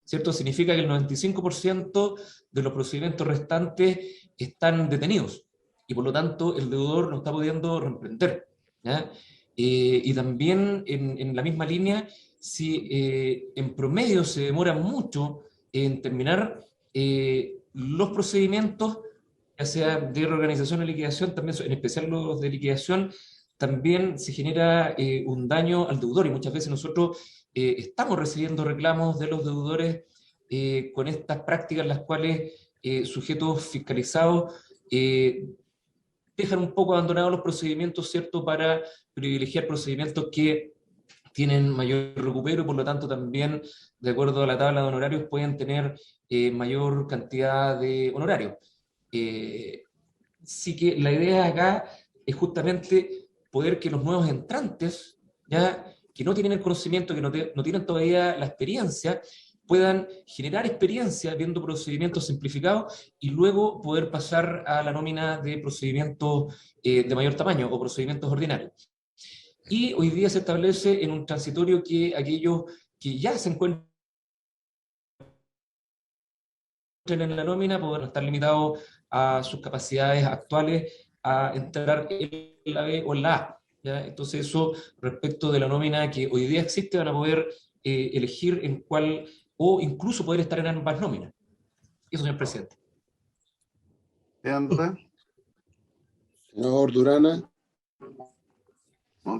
¿cierto?, significa que el 95% de los procedimientos restantes están detenidos, y por lo tanto el deudor no está pudiendo reemprender, ¿ya? Y también en la misma línea, si en promedio se demora mucho en terminar los procedimientos, ya sea de reorganización o liquidación, también en especial los de liquidación, también se genera un daño al deudor, y muchas veces nosotros estamos recibiendo reclamos de los deudores con estas prácticas en las cuales sujetos fiscalizados dejan un poco abandonados los procedimientos, ¿cierto?, para privilegiar procedimientos que tienen mayor recupero y por lo tanto también, de acuerdo a la tabla de honorarios, pueden tener mayor cantidad de honorarios. Sí que la idea acá es justamente poder que los nuevos entrantes, ya que no tienen el conocimiento, que no tienen todavía la experiencia, puedan generar experiencia viendo procedimientos simplificados y luego poder pasar a la nómina de procedimientos de mayor tamaño o procedimientos ordinarios. Y hoy día se establece en un transitorio que aquellos que ya se encuentran en la nómina podrán estar limitados a sus capacidades actuales a entrar en la B o en la A, ¿ya? Entonces eso, respecto de la nómina que hoy día existe, van a poder elegir en cuál, o incluso poder estar en ambas nóminas. Eso, señor presidente. Andrés. Señor Durana. No,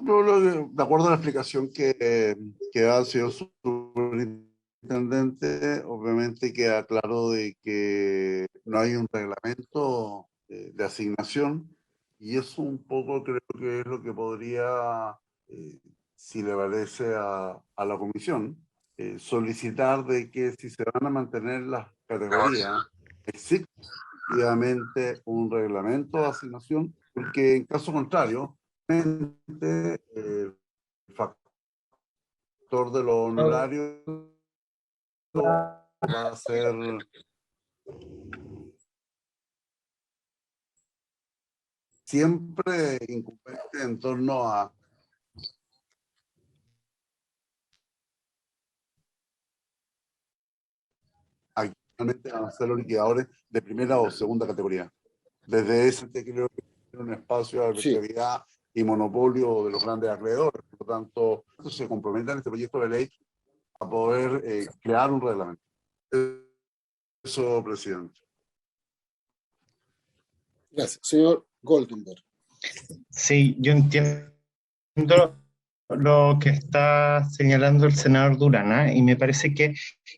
de acuerdo a la explicación que ha sido su superintendente, obviamente queda claro de que no hay un reglamento de asignación, y eso un poco creo que es lo que podría, si le parece a la comisión, solicitar de que si se van a mantener las categorías, existe efectivamente un reglamento de asignación, porque en caso contrario, el factor de los honorarios va a ser siempre incumbente en torno a actualmente van a ser los liquidadores de primera o segunda categoría. Desde ese creo que tiene un espacio de arbitrariedad y monopolio de los grandes acreedores. Por lo tanto, se compromete en este proyecto de ley a poder crear un reglamento. Eso, presidente. Gracias. Señor Goldenberg. Sí, yo entiendo lo que está señalando el senador Durana, y me parece que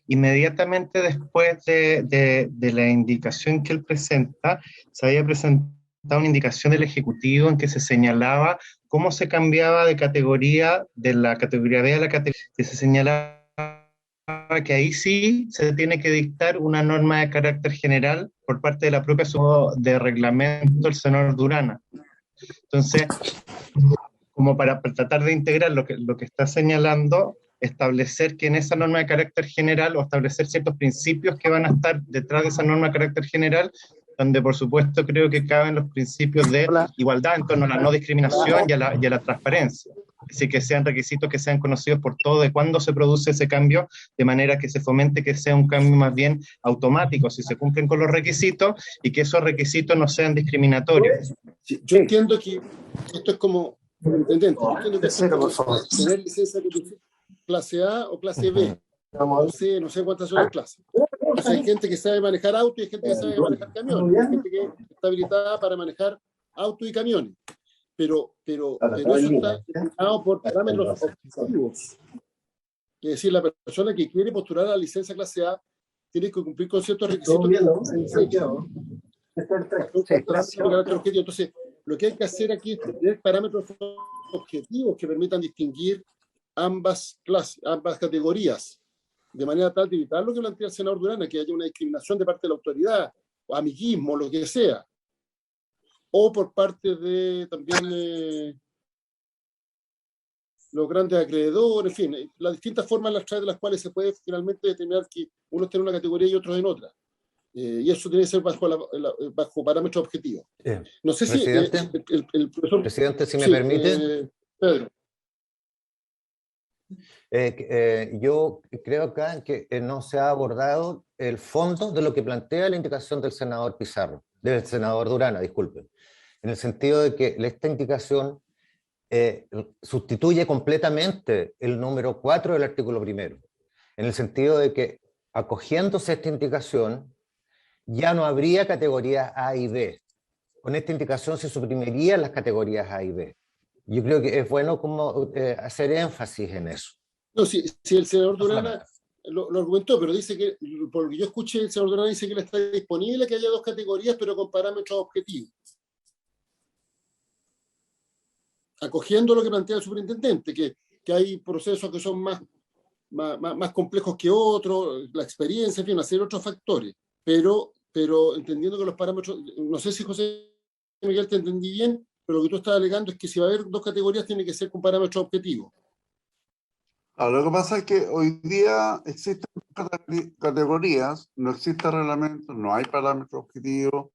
inmediatamente después de la indicación que él presenta, se había presentado una indicación del Ejecutivo en que se señalaba cómo se cambiaba de categoría, de la categoría B a la categoría, que se señalaba que ahí sí se tiene que dictar una norma de carácter general por parte de la propia de reglamento del senador Durana. Entonces, como para tratar de integrar lo que está señalando, establecer que en esa norma de carácter general, o establecer ciertos principios que van a estar detrás de esa norma de carácter general, donde por supuesto creo que caben los principios de igualdad en torno a la no discriminación y a la transparencia. Así que sean requisitos que sean conocidos por todos de cuándo se produce ese cambio, de manera que se fomente que sea un cambio más bien automático, si se cumplen con los requisitos, y que esos requisitos no sean discriminatorios. Sí, yo entiendo que esto es como, intendente, yo entiendo que es como tener licencia de clase A o clase B. No sé cuántas son las clases. Entonces hay gente que sabe manejar auto y hay gente que sabe manejar camiones. Hay gente que está habilitada para manejar auto y camiones. Pero eso está determinado por parámetros objetivos. Es decir, la persona que quiere postular a la licencia clase A tiene que cumplir con ciertos requisitos. Entonces, lo que hay que hacer aquí es tener parámetros objetivos que permitan distinguir ambas categorías, de manera tal de evitar lo que plantea el senador Durana, que haya una discriminación de parte de la autoridad, o amiguismo, lo que sea, o por parte de también los grandes acreedores, en fin, las distintas formas a través de las cuales se puede finalmente determinar que unos tienen una categoría y otros en otra. Y eso tiene que ser bajo parámetros objetivos. No sé si el profesor... Presidente, si me permite. Pedro. Yo creo acá que no se ha abordado el fondo de lo que plantea la indicación del senador Pizarro, del senador Durana, disculpen, en el sentido de que esta indicación sustituye completamente el número 4 del artículo 1, en el sentido de que, acogiéndose esta indicación, ya no habría categorías A y B. Con esta indicación se suprimirían las categorías A y B. Yo creo que es bueno como hacer énfasis en eso. No, si el senador Durana lo argumentó, pero dice que, por lo que yo escuché, el señor Durán dice que le está disponible que haya dos categorías, pero con parámetros objetivos. Acogiendo lo que plantea el superintendente, que hay procesos que son más complejos que otros, la experiencia, en fin, una serie de otros factores, pero entendiendo que los parámetros, no sé si José Miguel te entendí bien, pero lo que tú estás alegando es que si va a haber dos categorías tiene que ser con parámetros objetivos. Ahora, lo que pasa es que hoy día existen categorías, no existe reglamento, no hay parámetros objetivos,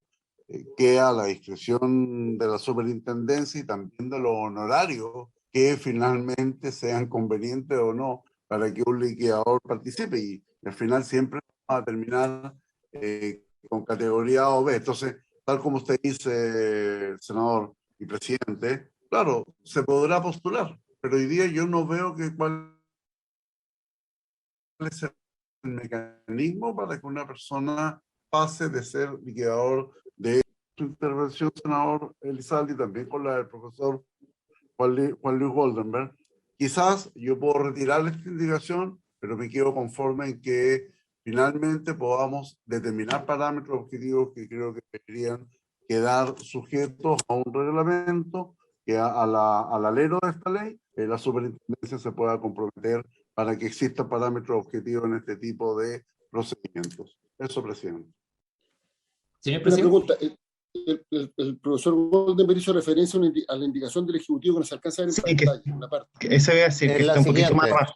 queda a la discreción de la superintendencia y también de los honorarios que finalmente sean convenientes o no para que un liquidador participe, y al final siempre va a terminar con categoría A o B. Entonces, tal como usted dice, senador y presidente, claro, se podrá postular, pero hoy día yo no veo cuál es el mecanismo para que una persona pase de ser liquidador. De su intervención, senador Elizalde, y también con la del profesor Juan Luis Goldenberg, quizás yo puedo retirar esta indicación, pero me quedo conforme en que finalmente podamos determinar parámetros objetivos que creo que deberían quedar sujetos a un reglamento que al alero de esta ley, la superintendencia se pueda comprometer para que existan parámetros objetivos en este tipo de procedimientos. Eso, presidente. Señor presidente. Una pregunta. El profesor Goldenberg hizo referencia a la indicación del Ejecutivo que nos alcanza a ver en pantalla, una parte. Eso voy a decir, que está un poquito más abajo.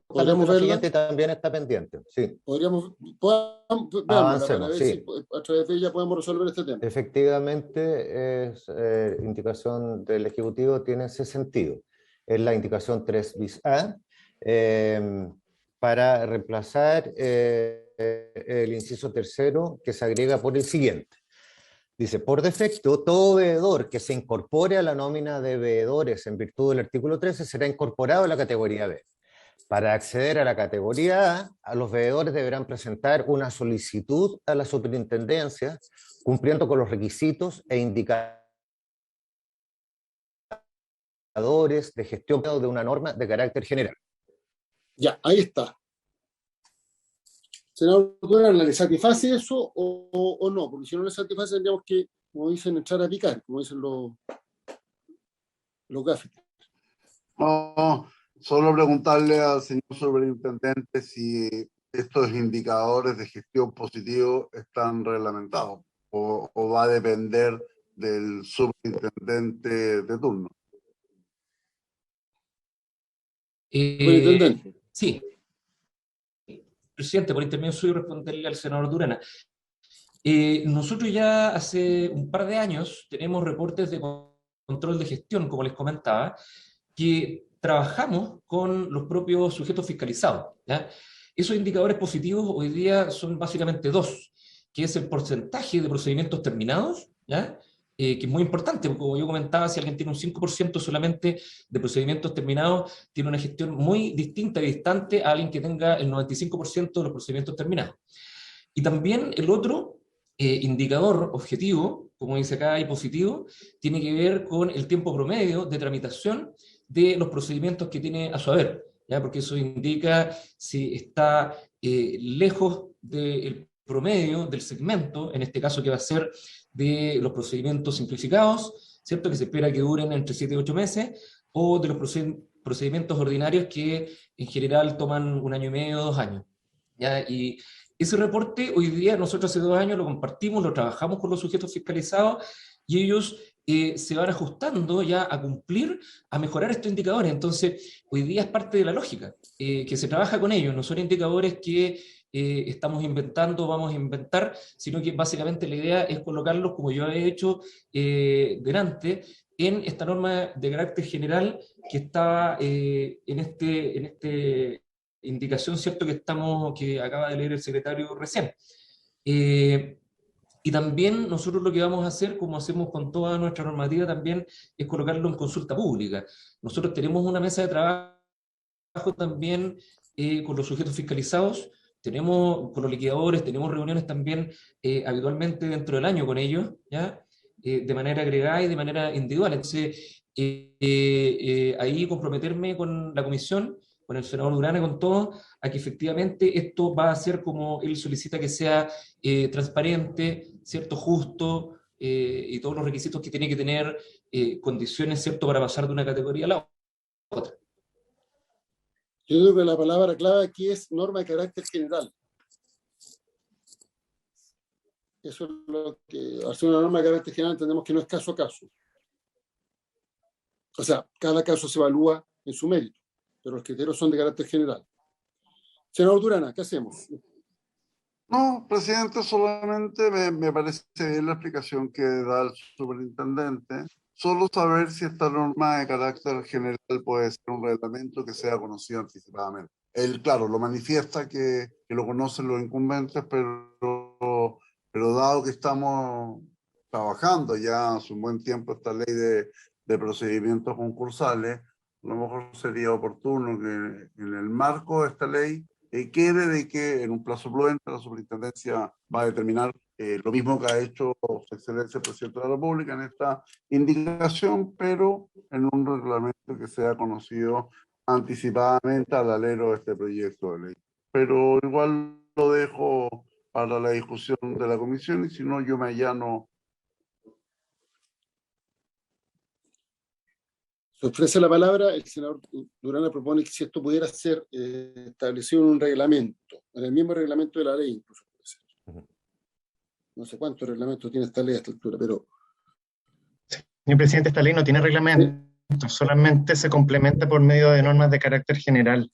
¿Podríamos verla? La siguiente también está pendiente, sí. Podríamos avancemos, para ver si a través de ella podemos resolver este tema. Efectivamente, es indicación del Ejecutivo, tiene ese sentido. Es la indicación 3 bis A, para reemplazar el inciso tercero que se agrega por el siguiente. Dice, por defecto, todo veedor que se incorpore a la nómina de veedores en virtud del artículo 13 será incorporado a la categoría B. Para acceder a la categoría A, los veedores deberán presentar una solicitud a la superintendencia cumpliendo con los requisitos e indicadores de gestión de una norma de carácter general. Ya, ahí está. Senador Durán, ¿le satisface eso o no? Porque si no le satisface, tendríamos que, como dicen, entrar a picar, como dicen los gafes. No, solo preguntarle al señor superintendente si estos indicadores de gestión positivo están reglamentados o va a depender del superintendente de turno. Superintendente. Sí. Presidente, por intermedio suyo responderle al senador Durana. Nosotros ya hace un par de años tenemos reportes de control de gestión, como les comentaba, que trabajamos con los propios sujetos fiscalizados, ¿ya? Esos indicadores positivos hoy día son básicamente dos, que es el porcentaje de procedimientos terminados, ¿ya? Que es muy importante, porque como yo comentaba, si alguien tiene un 5% solamente de procedimientos terminados, tiene una gestión muy distinta y distante a alguien que tenga el 95% de los procedimientos terminados. Y también el otro indicador objetivo, como dice acá, y positivo, tiene que ver con el tiempo promedio de tramitación de los procedimientos que tiene a su haber, ¿ya? Porque eso indica si está lejos del promedio del segmento, en este caso que va a ser de los procedimientos simplificados, ¿cierto? Que se espera que duren entre 7 y 8 meses, o de los procedimientos ordinarios que en general toman 1 año y medio, 2 años, ¿ya? Y ese reporte hoy día nosotros hace 2 años lo compartimos, lo trabajamos con los sujetos fiscalizados y ellos se van ajustando ya a cumplir, a mejorar estos indicadores. Entonces, hoy día es parte de la lógica, que se trabaja con ellos, no son indicadores que estamos inventando, vamos a inventar, sino que básicamente la idea es colocarlos, como yo he hecho delante, en esta norma de carácter general que estaba en este indicación, ¿cierto?, que acaba de leer el secretario recién. Y también nosotros lo que vamos a hacer, como hacemos con toda nuestra normativa, también es colocarlo en consulta pública. Nosotros tenemos una mesa de trabajo también con los sujetos fiscalizados, tenemos con los liquidadores, tenemos reuniones también habitualmente dentro del año con ellos, ¿ya? De manera agregada y de manera individual. Entonces, ahí comprometerme con la comisión con el senador Durán y con todo, a que efectivamente esto va a ser como él solicita que sea transparente, ¿cierto? Justo, y todos los requisitos que tiene que tener, condiciones, ¿cierto?, para pasar de una categoría a la otra. Yo creo que la palabra clave aquí es norma de carácter general. Eso es lo que, al ser una norma de carácter general, entendemos que no es caso a caso. O sea, cada caso se evalúa en su mérito, pero los criterios son de carácter general. Senador Durana, ¿qué hacemos? No, presidente, solamente me parece bien la explicación que da el superintendente. Solo saber si esta norma de carácter general puede ser un reglamento que sea conocido anticipadamente. Él, claro, lo manifiesta que lo conocen los incumbentes, pero dado que estamos trabajando ya hace un buen tiempo esta ley de procedimientos concursales, a lo mejor sería oportuno que en el marco de esta ley quede de que en un plazo prudente la superintendencia va a determinar lo mismo que ha hecho su excelencia el presidente de la República en esta indicación, pero en un reglamento que sea conocido anticipadamente al alero de este proyecto de ley. Pero igual lo dejo para la discusión de la comisión y si no yo me allano. Se ofrece la palabra, el senador Durana propone que si esto pudiera ser establecido en un reglamento, en el mismo reglamento de la ley incluso puede ser. No sé cuántos reglamentos tiene esta ley a esta altura, pero... Señor presidente, esta ley no tiene reglamento, solamente se complementa por medio de normas de carácter general.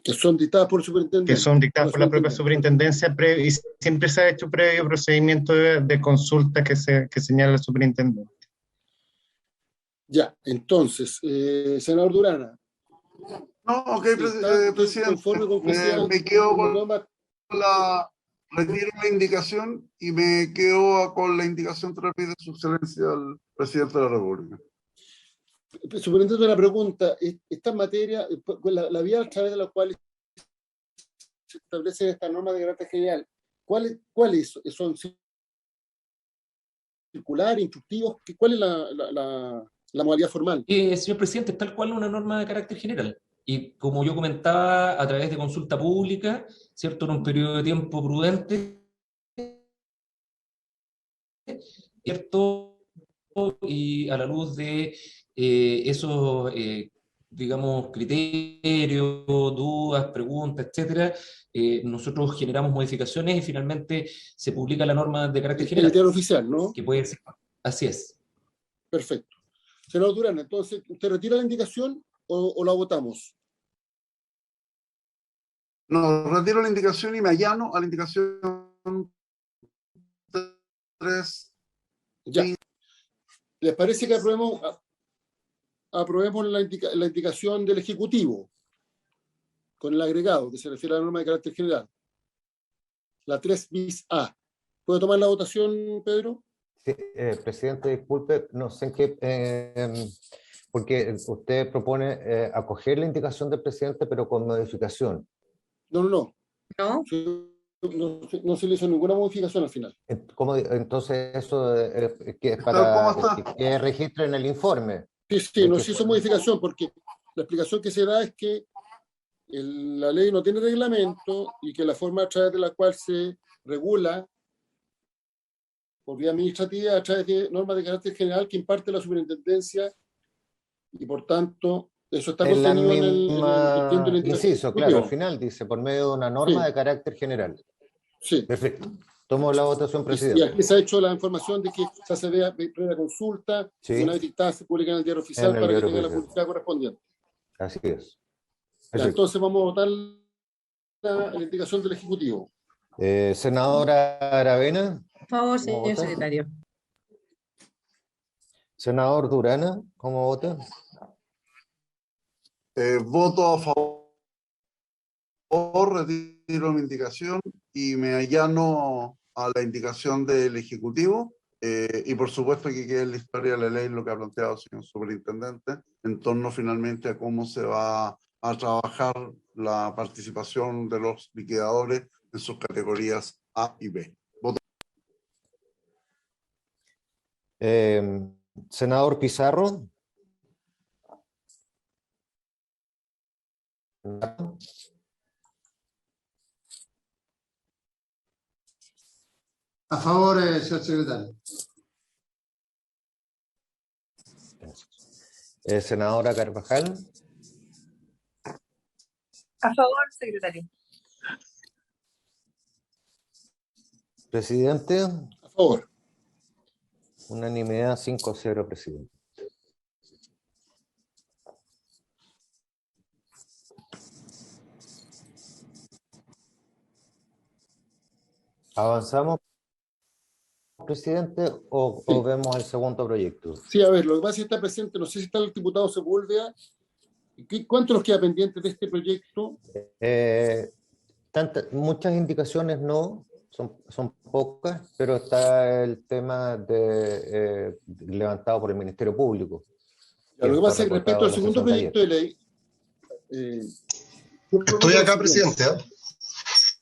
Que son dictadas por el superintendente. Que son dictadas por la propia superintendencia y siempre se ha hecho previo procedimiento de consulta que señala el superintendente. Ya, entonces, senador Durana. No, ok, presidente. Me quedo con retiro la indicación y me quedo con la indicación transmitida de su excelencia al presidente de la República. Superintendente, una pregunta. Esta materia, la vía a través de la cual se establecen estas normas de carácter general, ¿cuáles son? ¿Circular, instructivos? ¿Cuál es la modalidad formal? Señor presidente, tal cual una norma de carácter general. Y como yo comentaba, a través de consulta pública, ¿cierto?, en un periodo de tiempo prudente, ¿cierto?, y a la luz de esos, digamos, criterios, dudas, preguntas, etcétera, nosotros generamos modificaciones y finalmente se publica la norma de carácter general. En el diario oficial, ¿no? Que puede ser. Así es. Perfecto. Senador Durán, entonces, ¿usted retira la indicación o la votamos? No, retiro la indicación y me allano a la indicación 3. Ya. ¿Les parece que aprobemos la indicación del Ejecutivo con el agregado que se refiere a la norma de carácter general? La 3 bis A. ¿Puedo tomar la votación, Pedro? Sí, presidente, disculpe, no sé en qué, porque usted propone acoger la indicación del presidente, pero con modificación. No. ¿No? No se le hizo ninguna modificación al final. ¿Cómo? Entonces, eso que es para que registre en el informe. Sí, no se hizo modificación porque la explicación que se da es que la ley no tiene reglamento y que la forma a través de la cual se regula por vía administrativa a través de normas de carácter general que imparte la superintendencia y por tanto eso está contenido en el inciso, claro, al final dice por medio de una norma de carácter general. Sí. Perfecto. Tomo la votación, presidente. Y aquí se ha hecho la información de que se hace previa consulta y una vez dictada se publica en el diario oficial para que tenga la publicidad correspondiente. Así es. Ya, entonces vamos a votar la indicación del Ejecutivo. Senadora Aravena. Por favor, señor secretario. Senador Durana, ¿cómo vota? Voto a favor, retiro mi indicación y me allano a la indicación del Ejecutivo. Y por supuesto que quede en la historia de la ley lo que ha planteado el señor superintendente en torno finalmente a cómo se va a trabajar la participación de los liquidadores en sus categorías A y B. Voto. Senador Pizarro. A favor, señor secretario. Senadora Carvajal. A favor, secretario. Presidente. A favor. Unanimidad 5-0, presidente. ¿Avanzamos, presidente, o vemos el segundo proyecto? Sí, a ver, lo que pasa es que está presente, no sé si está el diputado Sepúlveda. ¿Cuánto nos queda pendiente de este proyecto? Muchas indicaciones no, son pocas, pero está el tema levantado por el Ministerio Público. Ya, lo que pasa es que respecto al segundo proyecto de ley... Estoy acá, presidente.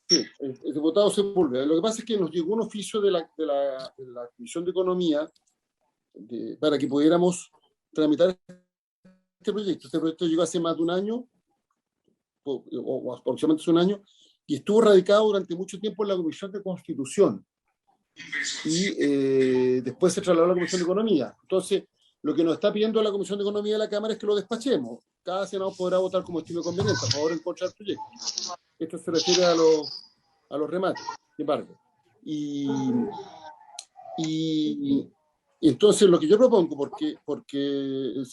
Sí, el diputado Sepúlveda. Lo que pasa es que nos llegó un oficio de la Comisión de Economía para que pudiéramos tramitar este proyecto. Este proyecto llegó hace más de un año, o aproximadamente un año, y estuvo radicado durante mucho tiempo en la Comisión de Constitución. Y después se trasladó a la Comisión de Economía. Entonces, lo que nos está pidiendo la Comisión de Economía de la Cámara es que lo despachemos. Cada senador podrá votar como estime conveniente, a favor o en contra del proyecto. Esto se refiere a los remates, sin embargo. Y entonces lo que yo propongo, porque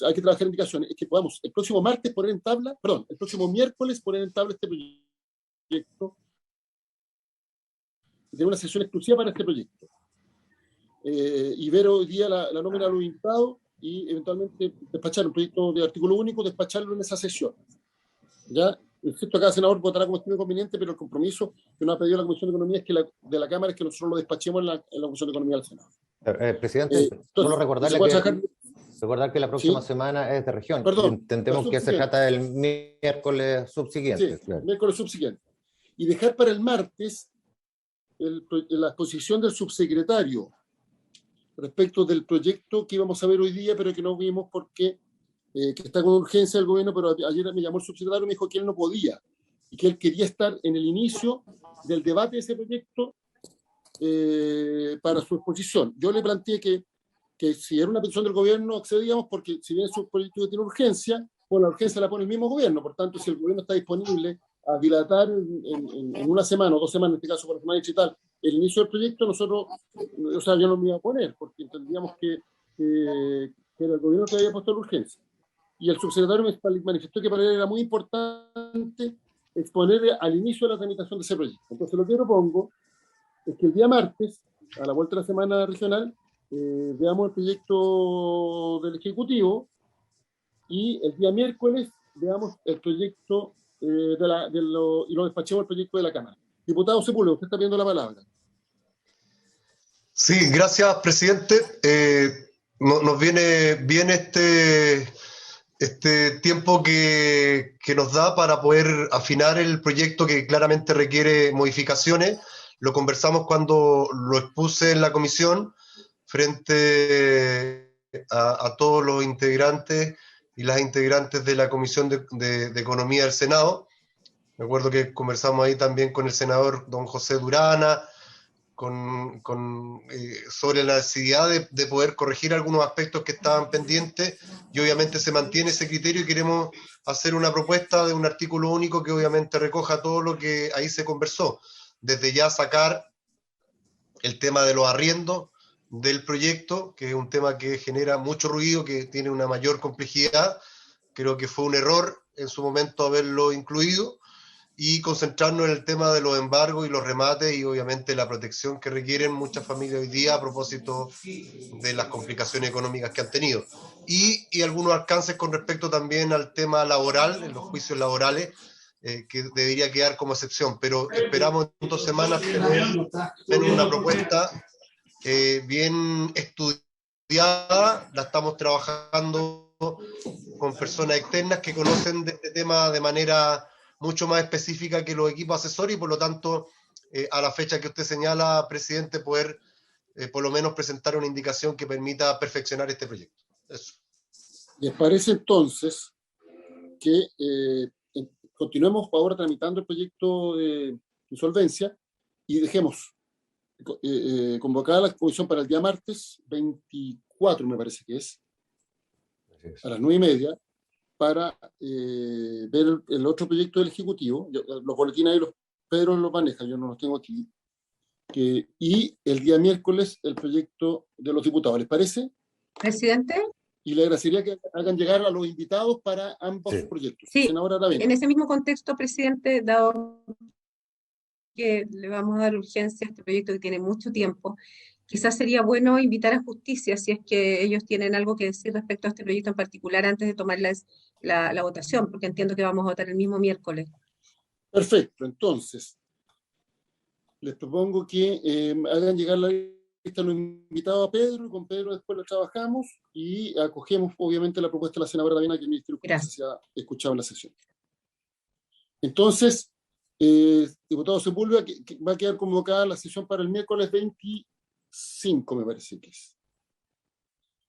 hay que trabajar en indicaciones, es que podamos el próximo martes poner en tabla, perdón, el próximo miércoles poner en tabla este proyecto y tener una sesión exclusiva para este proyecto. Y ver hoy día la nómina de los invitados y eventualmente despachar un proyecto de artículo único, despacharlo en esa sesión. ¿Ya? Excepto cada senador votará como estime conveniente, pero el compromiso que nos ha pedido la Comisión de Economía de la Cámara es que nosotros lo despachemos en la Comisión de Economía del Senado. Presidente, solo recordar que la próxima semana es de región. Perdón, entendemos que se trata del miércoles subsiguiente. Sí, claro. Miércoles subsiguiente. Y dejar para el martes la exposición del subsecretario respecto del proyecto que íbamos a ver hoy día, pero que no vimos porque que está con urgencia el gobierno, pero ayer me llamó el subsecretario y me dijo que él no podía y que él quería estar en el inicio del debate de ese proyecto para su exposición. Yo le planteé que si era una petición del gobierno accedíamos, porque si bien su proyecto tiene urgencia, pues la urgencia la pone el mismo gobierno. Por tanto, si el gobierno está disponible a dilatar en una semana o 2 semanas, en este caso por la semana digital, el inicio del proyecto, nosotros, o sea, yo no me iba a poner, porque entendíamos que era el gobierno que había puesto la urgencia. Y el subsecretario me manifestó que para él era muy importante exponer al inicio de la tramitación de ese proyecto. Entonces, lo que propongo es que el día martes, a la vuelta de la semana regional, veamos el proyecto del Ejecutivo y el día miércoles veamos el proyecto y lo despachemos el proyecto de la Cámara. Diputado Sepúlveda, usted está pidiendo la palabra. Sí, gracias, presidente. Nos viene bien este tiempo que nos da para poder afinar el proyecto que claramente requiere modificaciones. Lo conversamos cuando lo expuse en la comisión frente a todos los integrantes y las integrantes de la Comisión de Economía del Senado. Me acuerdo que conversamos ahí también con el senador don José Durana, sobre la necesidad de poder corregir algunos aspectos que estaban pendientes, y obviamente se mantiene ese criterio y queremos hacer una propuesta de un artículo único que obviamente recoja todo lo que ahí se conversó. Desde ya sacar el tema de los arriendos del proyecto, que es un tema que genera mucho ruido, que tiene una mayor complejidad. Creo que fue un error en su momento haberlo incluido, y concentrarnos en el tema de los embargos y los remates y obviamente la protección que requieren muchas familias hoy día a propósito de las complicaciones económicas que han tenido. Y algunos alcances con respecto también al tema laboral, en los juicios laborales, que debería quedar como excepción, pero esperamos en 2 semanas tener una propuesta bien estudiada. La estamos trabajando con personas externas que conocen de este tema de manera mucho más específica que los equipos asesores, y por lo tanto, a la fecha que usted señala, presidente, poder por lo menos presentar una indicación que permita perfeccionar este proyecto. Eso. ¿Les parece entonces que continuemos ahora tramitando el proyecto de insolvencia y dejemos convocada la comisión para el día martes 24, me parece que es, a las 9:30, para ver el otro proyecto del Ejecutivo. Los boletines ahí Pedro los maneja, yo no los tengo aquí. Y el día miércoles el proyecto de los diputados. ¿Les parece? Presidente. Y le agradecería que hagan llegar a los invitados para ambos proyectos. Sí, Senadora Aravena. En ese mismo contexto, presidente, dado que le vamos a dar urgencia a este proyecto que tiene mucho tiempo, quizás sería bueno invitar a Justicia, si es que ellos tienen algo que decir respecto a este proyecto en particular antes de tomar la votación, porque entiendo que vamos a votar el mismo miércoles. Perfecto, entonces, les propongo que hagan llegar la lista a los invitados a Pedro, y con Pedro después lo trabajamos y acogemos obviamente la propuesta de la senadora Aravena, que el Ministerio de Justicia se ha escuchado en la sesión. Entonces, diputado Sepúlveda, que va a quedar convocada la sesión para el miércoles 25, me parece que es.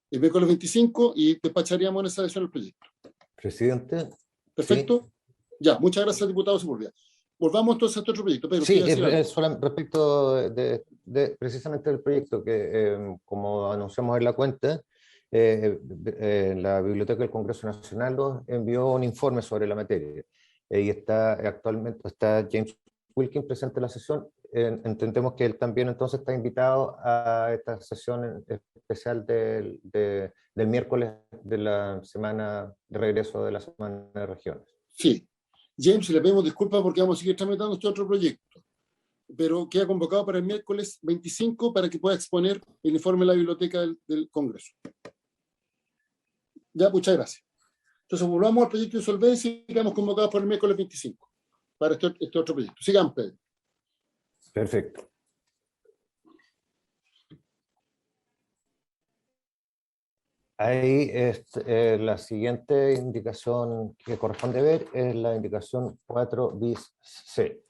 El miércoles 25 y despacharíamos en esa sesión el proyecto. Presidente. Perfecto. Sí. Ya, muchas gracias, diputado Sepúlveda. Volvamos entonces a este otro proyecto. Pedro, sí, respecto precisamente del proyecto que, como anunciamos en la cuenta, la Biblioteca del Congreso Nacional nos envió un informe sobre la materia. Y actualmente está James Wilkin presente en la sesión. Entendemos que él también entonces está invitado a esta sesión especial del miércoles de la semana de regreso de la Semana de Regiones. Sí. James, le pedimos disculpas porque vamos a seguir tramitando este otro proyecto, pero queda convocado para el miércoles 25 para que pueda exponer el informe de la Biblioteca del Congreso. Ya, muchas gracias. Entonces, volvamos al proyecto de insolvencia y quedamos convocados para el miércoles 25 para este otro proyecto. Sigan, Pedro. Perfecto. Ahí la siguiente indicación que corresponde ver es la indicación 4 bis C.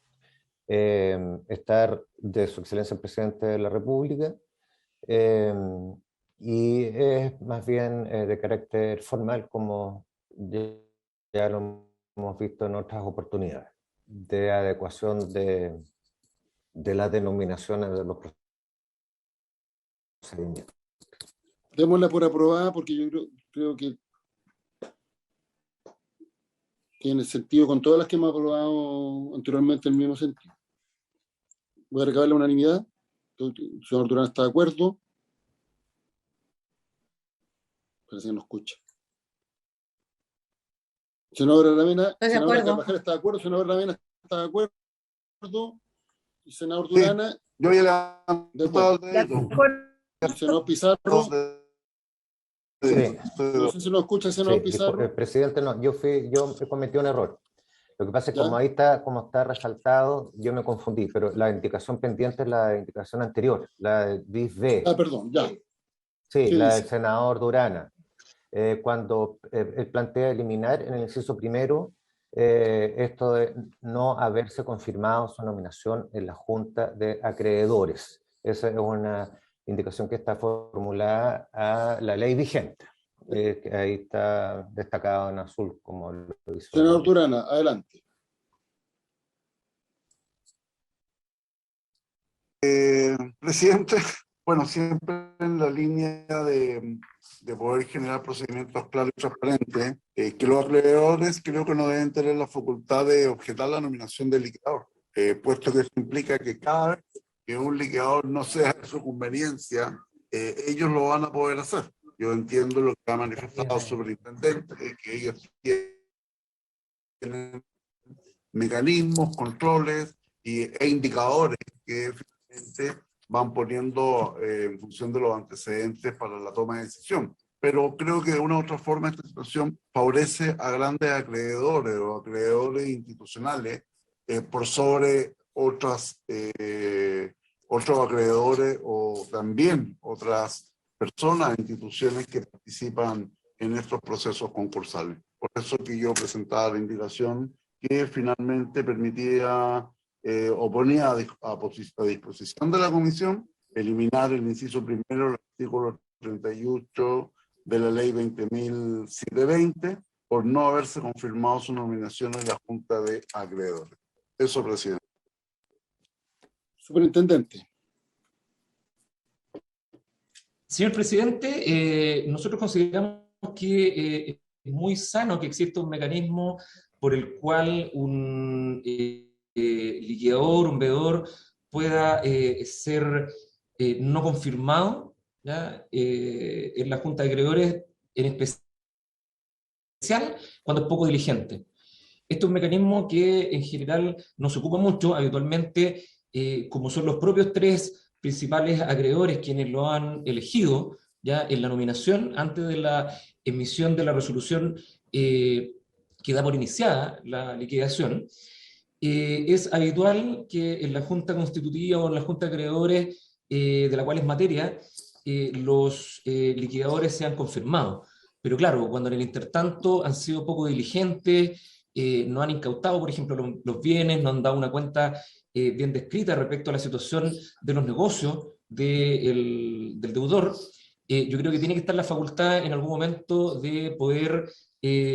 Estar de su excelencia el presidente de la República y es más bien de carácter formal, como ya lo hemos visto en otras oportunidades, de adecuación de las denominaciones de los procedimientos. Démosla por aprobada porque yo creo que tiene sentido con todas las que hemos aprobado anteriormente en el mismo sentido. Voy a recabar la unanimidad. El señor Durán está de acuerdo. Parece que no escucha. Senadora Aravena, senadora Carvajal está de acuerdo, senador Aravena está de acuerdo, y senador Durana. Sí, yo ya le el senador Pizarro. Sí. No sé si nos escucha el senador Pizarro. Presidente, no, yo cometí un error. Lo que pasa es que como ahí está, como está resaltado, yo me confundí, pero la indicación pendiente es la indicación anterior, la de bis B. Ah, perdón, ya. Sí, la del senador Durana. Cuando él plantea eliminar en el inciso primero esto de no haberse confirmado su nominación en la Junta de Acreedores. Esa es una indicación que está formulada a la ley vigente. Que ahí está destacado en azul, como lo hizo. Senador Durana, adelante. Presidente, bueno, siempre en la línea de poder generar procedimientos claros y transparentes, que los acreedores creo que no deben tener la facultad de objetar la nominación del liquidador, puesto que eso implica que cada vez que un liquidador no sea de su conveniencia, ellos lo van a poder hacer. Yo entiendo lo que ha manifestado el superintendente, que ellos tienen mecanismos, controles e indicadores que finalmente van poniendo en función de los antecedentes para la toma de decisión. Pero creo que de una u otra forma esta situación favorece a grandes acreedores o acreedores institucionales por sobre otros acreedores o también otras personas e instituciones que participan en estos procesos concursales. Por eso que yo presentaba la indicación que finalmente permitía o ponía a disposición de la comisión eliminar el inciso primero del artículo 38 de la ley 20.720 por no haberse confirmado su nominación en la Junta de Acreedores. Eso, presidente. Superintendente. Señor presidente, nosotros consideramos que es muy sano que exista un mecanismo por el cual un liquidador, un veedor, pueda ser no confirmado, ¿ya? En la Junta de Acreedores, en especial cuando es poco diligente. Este es un mecanismo que en general no se ocupa mucho, habitualmente, como son los propios tres principales acreedores quienes lo han elegido ya en la nominación, antes de la emisión de la resolución que da por iniciada la liquidación, es habitual que en la Junta Constitutiva o en la Junta de Acreedores, de la cual es materia, los liquidadores sean confirmados. Pero claro, cuando en el intertanto han sido poco diligentes, no han incautado, por ejemplo, los bienes, no han dado una cuenta bien descrita respecto a la situación de los negocios del deudor, yo creo que tiene que estar la facultad en algún momento de poder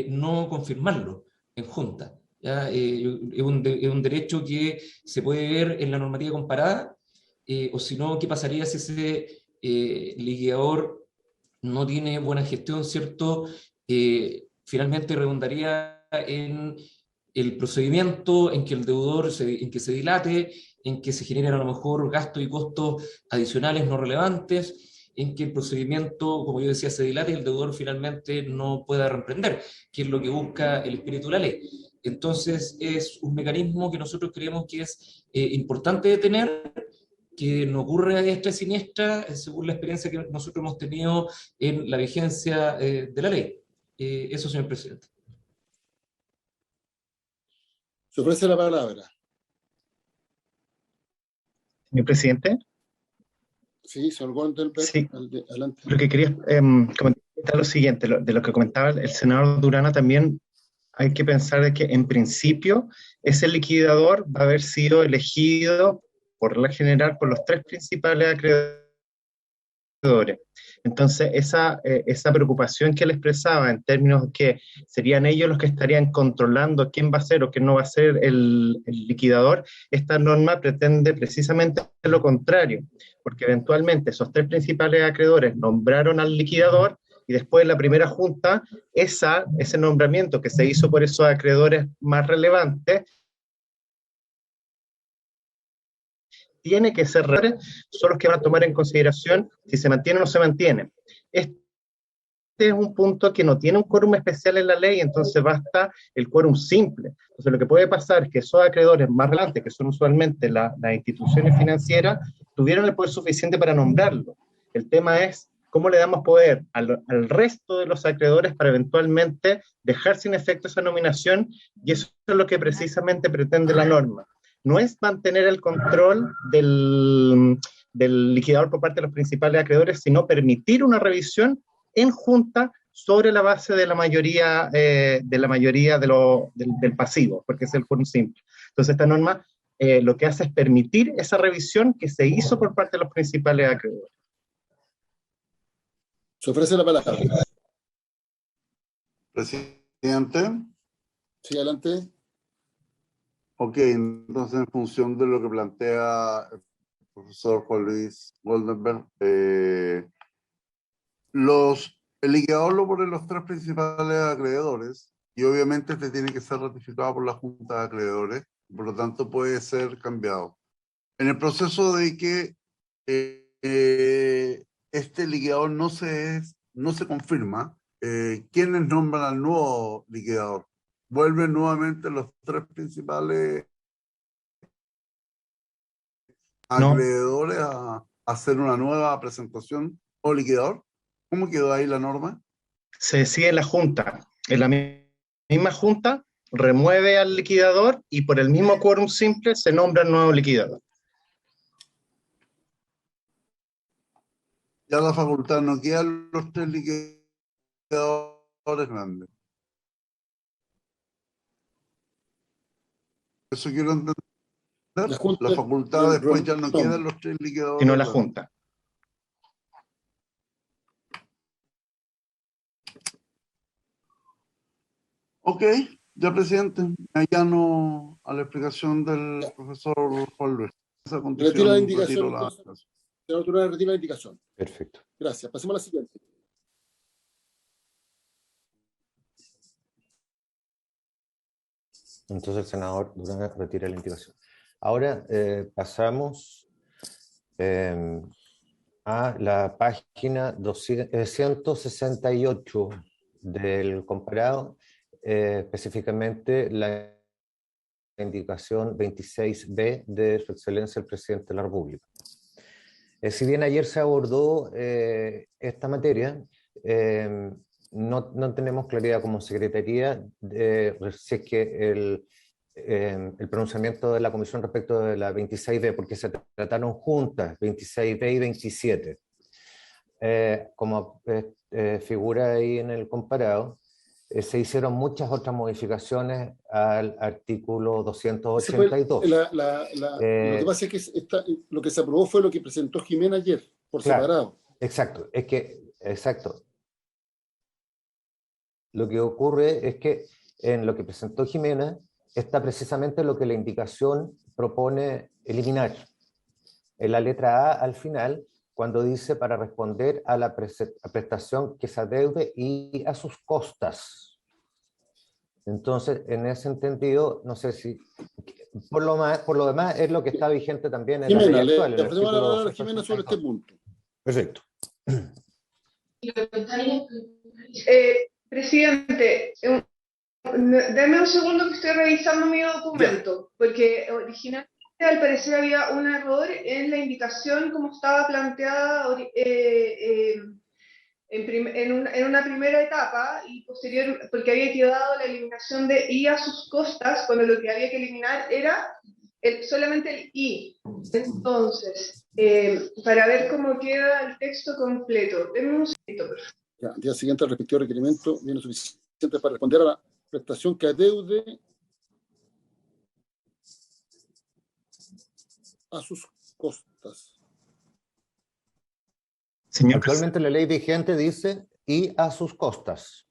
no confirmarlo en junta. ¿Ya? Es un derecho que se puede ver en la normativa comparada, o si no, ¿qué pasaría si ese liquidador no tiene buena gestión, ¿cierto? Finalmente redundaría en el procedimiento, en que el deudor en que se dilate, en que se generen a lo mejor gastos y costos adicionales no relevantes, en que el procedimiento, como yo decía, se dilate y el deudor finalmente no pueda reemprender, que es lo que busca el espíritu de la ley. Entonces es un mecanismo que nosotros creemos que es importante de tener, que no ocurre a diestra y siniestra, según la experiencia que nosotros hemos tenido en la vigencia de la ley. Eso, señor presidente. Se ofrece la palabra. Señor presidente. Sí, señor Gondelberg, sí. Adelante. Lo que quería comentar es lo siguiente, de lo que comentaba el senador Durana también. Hay que pensar de que en principio ese liquidador va a haber sido elegido por regla general por los tres principales acreedores. Entonces esa preocupación que él expresaba en términos que serían ellos los que estarían controlando quién va a ser o quién no va a ser el liquidador, esta norma pretende precisamente lo contrario, porque eventualmente esos tres principales acreedores nombraron al liquidador, y después en la primera junta, ese nombramiento que se hizo por esos acreedores más relevantes, tiene que ser son los que van a tomar en consideración si se mantiene o no se mantiene. Este es un punto que no tiene un quórum especial en la ley, entonces basta el quórum simple. Entonces lo que puede pasar es que esos acreedores más relevantes, que son usualmente las instituciones financieras, tuvieron el poder suficiente para nombrarlo. El tema es cómo le damos poder al resto de los acreedores para eventualmente dejar sin efecto esa nominación, y eso es lo que precisamente pretende la norma. No es mantener el control del liquidador por parte de los principales acreedores, sino permitir una revisión en junta sobre la base de la mayoría del pasivo, porque es el quórum simple. Entonces esta norma lo que hace es permitir esa revisión que se hizo por parte de los principales acreedores. Se ofrece la palabra. Presidente. Sí, adelante. Ok, entonces en función de lo que plantea el profesor Juan Luis Goldenberg, el liquidador lo ponen los tres principales acreedores y obviamente este tiene que ser ratificado por la Junta de Acreedores, por lo tanto puede ser cambiado. En el proceso de que este liquidador no se confirma, ¿quiénes nombran al nuevo liquidador? ¿Vuelven nuevamente los tres principales acreedores a hacer una nueva presentación o liquidador? ¿Cómo quedó ahí la norma? Se decide en la Junta. En la misma Junta remueve al liquidador y por el mismo quórum simple se nombra el nuevo liquidador. Ya la facultad no quedan los tres liquidadores grandes. Eso quiero entender. La facultad después ya no quedan los tres liquidadores. Sino la Junta. Ok, ya presidente, me allano a la explicación del profesor Juan Luis. Retiro la indicación, entonces. Señor Turner, retiro la indicación. Perfecto. Gracias. Pasemos a la siguiente. Entonces el senador Durán retira la indicación. Ahora pasamos a la página 168 del comparado, específicamente la indicación 26B de Su Excelencia el Presidente de la República. Si bien ayer se abordó esta materia, no tenemos claridad como Secretaría si es que el pronunciamiento de la Comisión respecto de la 26B, porque se trataron juntas, 26B y 27. Como figura ahí en el comparado, se hicieron muchas otras modificaciones al artículo 282. Lo que pasa es que lo que se aprobó fue lo que presentó Jimena ayer, por separado. Exacto, exacto. Lo que ocurre es que en lo que presentó Jimena está precisamente lo que la indicación propone eliminar. En la letra A al final, cuando dice para responder a la prestación que se adeude y a sus costas. Entonces, en ese entendido, no sé si... Por lo demás, es lo que está vigente también en Jimena, la ley actual. Le ofrecemos la palabra a Jimena sobre este punto. Perfecto. Presidente, deme un segundo que estoy revisando mi documento, porque originalmente al parecer había un error en la indicación como estaba planteada en una primera etapa y posterior, porque había quedado la eliminación de y a sus costas, cuando lo que había que eliminar era solamente el y. Entonces, para ver cómo queda el texto completo, denme un segundito, por favor. Ya, al día siguiente, el respectivo requerimiento viene suficiente para responder a la prestación que adeude a sus costas. Actualmente la ley vigente dice y a sus costas.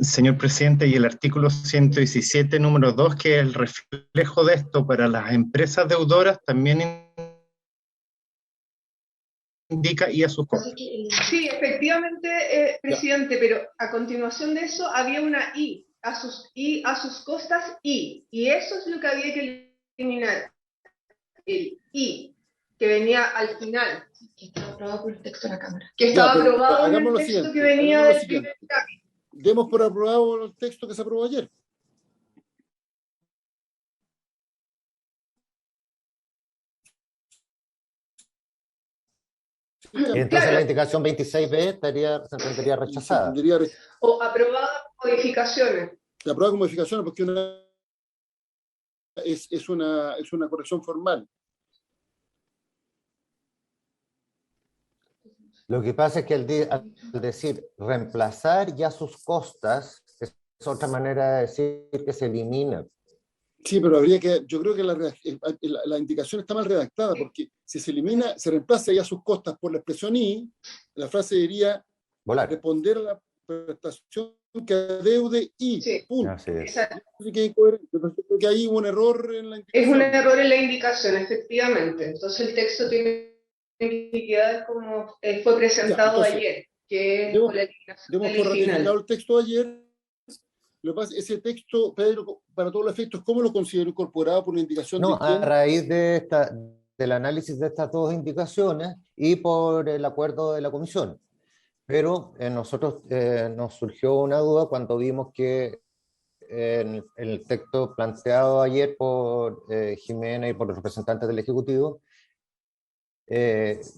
Señor presidente, y el artículo 117, número 2, que es el reflejo de esto para las empresas deudoras, también indica y a sus costas. Sí, efectivamente, presidente, pero a continuación de eso había una y a sus costas y eso es lo que había que eliminar, el y que venía al final, que estaba aprobado por el texto de la Cámara, que estaba aprobado en el texto que venía del primer capítulo. Demos por aprobado el texto que se aprobó ayer. Entonces claro, la indicación 26B se entendería rechazada. O aprobada con modificaciones. Aprobada con modificaciones porque es una corrección formal. Lo que pasa es que al decir reemplazar ya sus costas, es otra manera de decir que se elimina. Sí, pero yo creo que la indicación está mal redactada, porque si se elimina, se reemplaza ya sus costas por la expresión y, la frase diría responder a la prestación que adeude y, sí, punto. Así es. Creo que hay un error en la indicación. Es un error en la indicación, efectivamente. Entonces el texto tiene que quedar como fue presentado ayer, que demos por ratificado el texto ayer. Lo que pasa es ese texto, Pedro, para todos los efectos, ¿cómo lo considero incorporado por una indicación? No, a raíz del análisis de estas dos indicaciones y por el acuerdo de la comisión. Pero nosotros nos surgió una duda cuando vimos que en el texto planteado ayer por Jimena y por los representantes del Ejecutivo,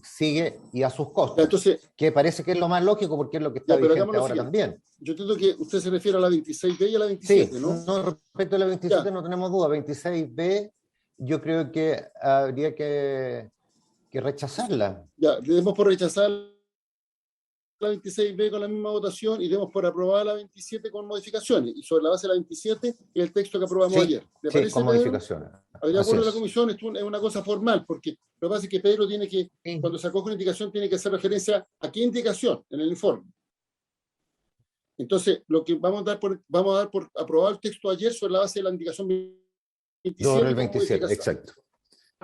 sigue y a sus costas, entonces, que parece que es lo más lógico porque es lo que está vigente ahora también. Yo entiendo que usted se refiere a la 26B y a la 27, sí, ¿no? Respecto a la 27 no tenemos duda. 26B yo creo que habría que rechazarla. Ya, demos por rechazar la 26B con la misma votación y demos por aprobada la 27 con modificaciones. Y sobre la base de la 27 el texto que aprobamos ayer. ¿Le parece, con modificaciones. De acuerdo a la comisión, esto es una cosa formal, porque lo que pasa es que Pedro tiene que, cuando se acoge una indicación, tiene que hacer referencia a qué indicación en el informe. Entonces, lo que vamos a dar por aprobado el texto ayer sobre la base de la indicación 27. Sobre el 27, exacto.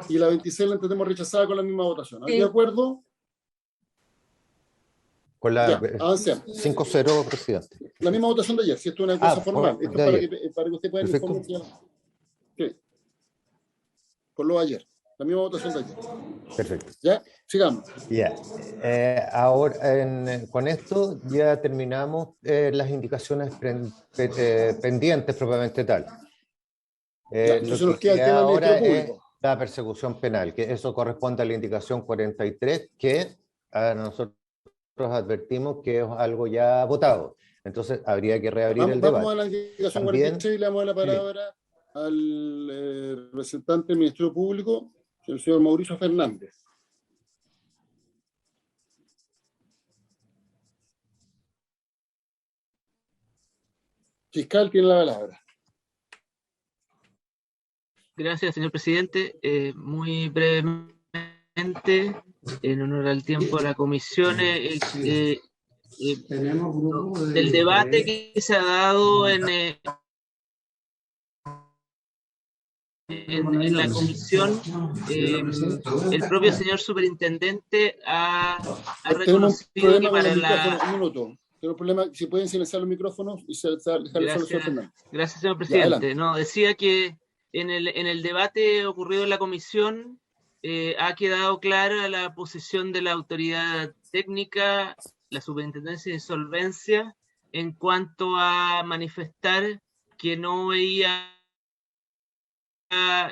Y la 26 la entendemos rechazada con la misma votación. ¿De acuerdo? Con la 5-0, presidente. La misma votación de ayer, si esto es una cosa formal. Esto es para que usted pueda informar. Sí. Con lo de ayer. La misma votación de ayer. Perfecto. ¿Ya? Sigamos. Ya. Ahora, con esto ya terminamos las indicaciones pendientes propiamente tal. Entonces lo nos que queda el tema del ahora Ministerio es Público. la persecución penal, que eso corresponde a la indicación 43, que a nosotros advertimos que es algo ya votado. Entonces habría que reabrir el debate. Vamos a la indicación 46 y le damos la palabra al representante del Ministerio Público, el señor Mauricio Fernández. Fiscal, tiene la palabra. Gracias, señor presidente. Muy brevemente, en honor al tiempo de la comisión, del debate que se ha dado en la comisión, el propio señor superintendente ha reconocido que para la... Un minuto. Tengo un problema, si pueden silenciar los micrófonos y Gracias, señor presidente. No, decía que en el debate ocurrido en la comisión ha quedado clara la posición de la autoridad técnica, la Superintendencia de Insolvencia, en cuanto a manifestar que no veía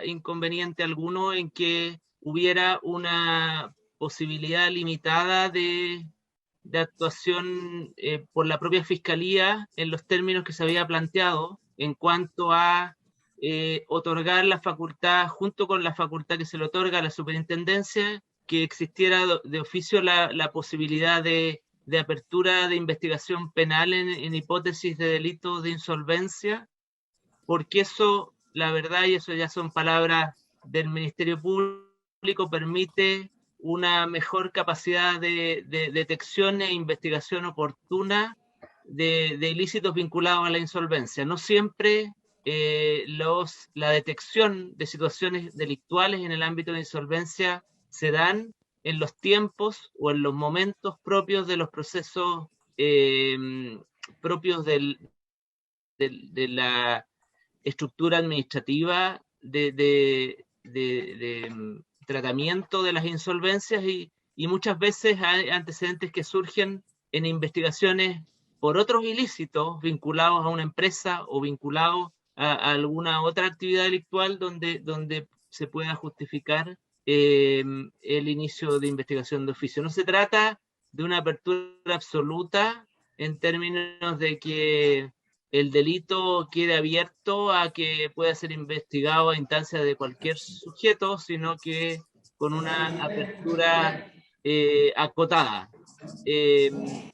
inconveniente alguno en que hubiera una posibilidad limitada de actuación por la propia Fiscalía en los términos que se había planteado en cuanto a otorgar la facultad, junto con la facultad que se le otorga a la superintendencia, que existiera de oficio la posibilidad de apertura de investigación penal en hipótesis de delito de insolvencia, porque eso, la verdad, y eso ya son palabras del Ministerio Público, permite una mejor capacidad de detección e investigación oportuna de ilícitos vinculados a la insolvencia. No siempre la detección de situaciones delictuales en el ámbito de insolvencia se dan en los tiempos o en los momentos propios de los procesos propios de la estructura administrativa de tratamiento de las insolvencias y muchas veces hay antecedentes que surgen en investigaciones por otros ilícitos vinculados a una empresa o vinculados a alguna otra actividad delictual donde se pueda justificar el inicio de investigación de oficio. No se trata de una apertura absoluta en términos de que el delito quede abierto a que pueda ser investigado a instancia de cualquier sujeto, sino que con una apertura acotada. En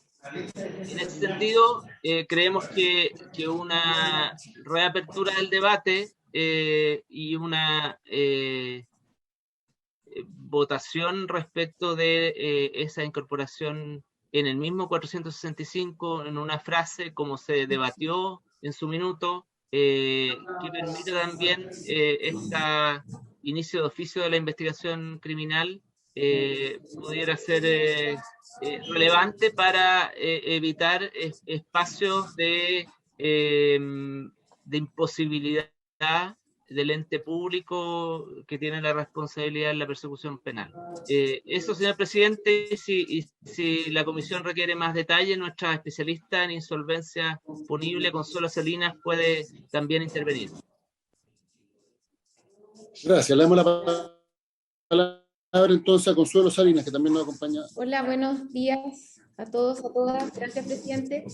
ese sentido, creemos que una reapertura del debate y una votación respecto de esa incorporación en el mismo 465, en una frase como se debatió en su minuto, que permite también este inicio de oficio de la investigación criminal, pudiera ser relevante para evitar espacios de imposibilidad del ente público que tiene la responsabilidad en la persecución penal. Eso, señor presidente, si la comisión requiere más detalle, nuestra especialista en insolvencia punible, Consuelo Salinas, puede también intervenir. Gracias. Le damos la palabra entonces a Consuelo Salinas, que también nos acompaña. Hola, buenos días a todos, a todas. Gracias, presidente.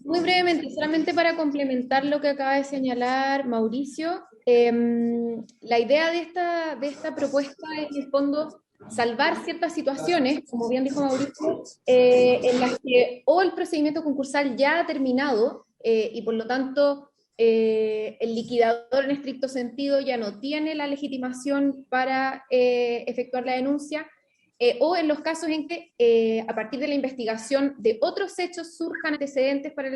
Muy brevemente, solamente para complementar lo que acaba de señalar Mauricio, la idea de esta propuesta es, en el fondo, salvar ciertas situaciones, como bien dijo Mauricio, en las que o el procedimiento concursal ya ha terminado y por lo tanto el liquidador en estricto sentido ya no tiene la legitimación para efectuar la denuncia, o en los casos en que a partir de la investigación de otros hechos surjan antecedentes para,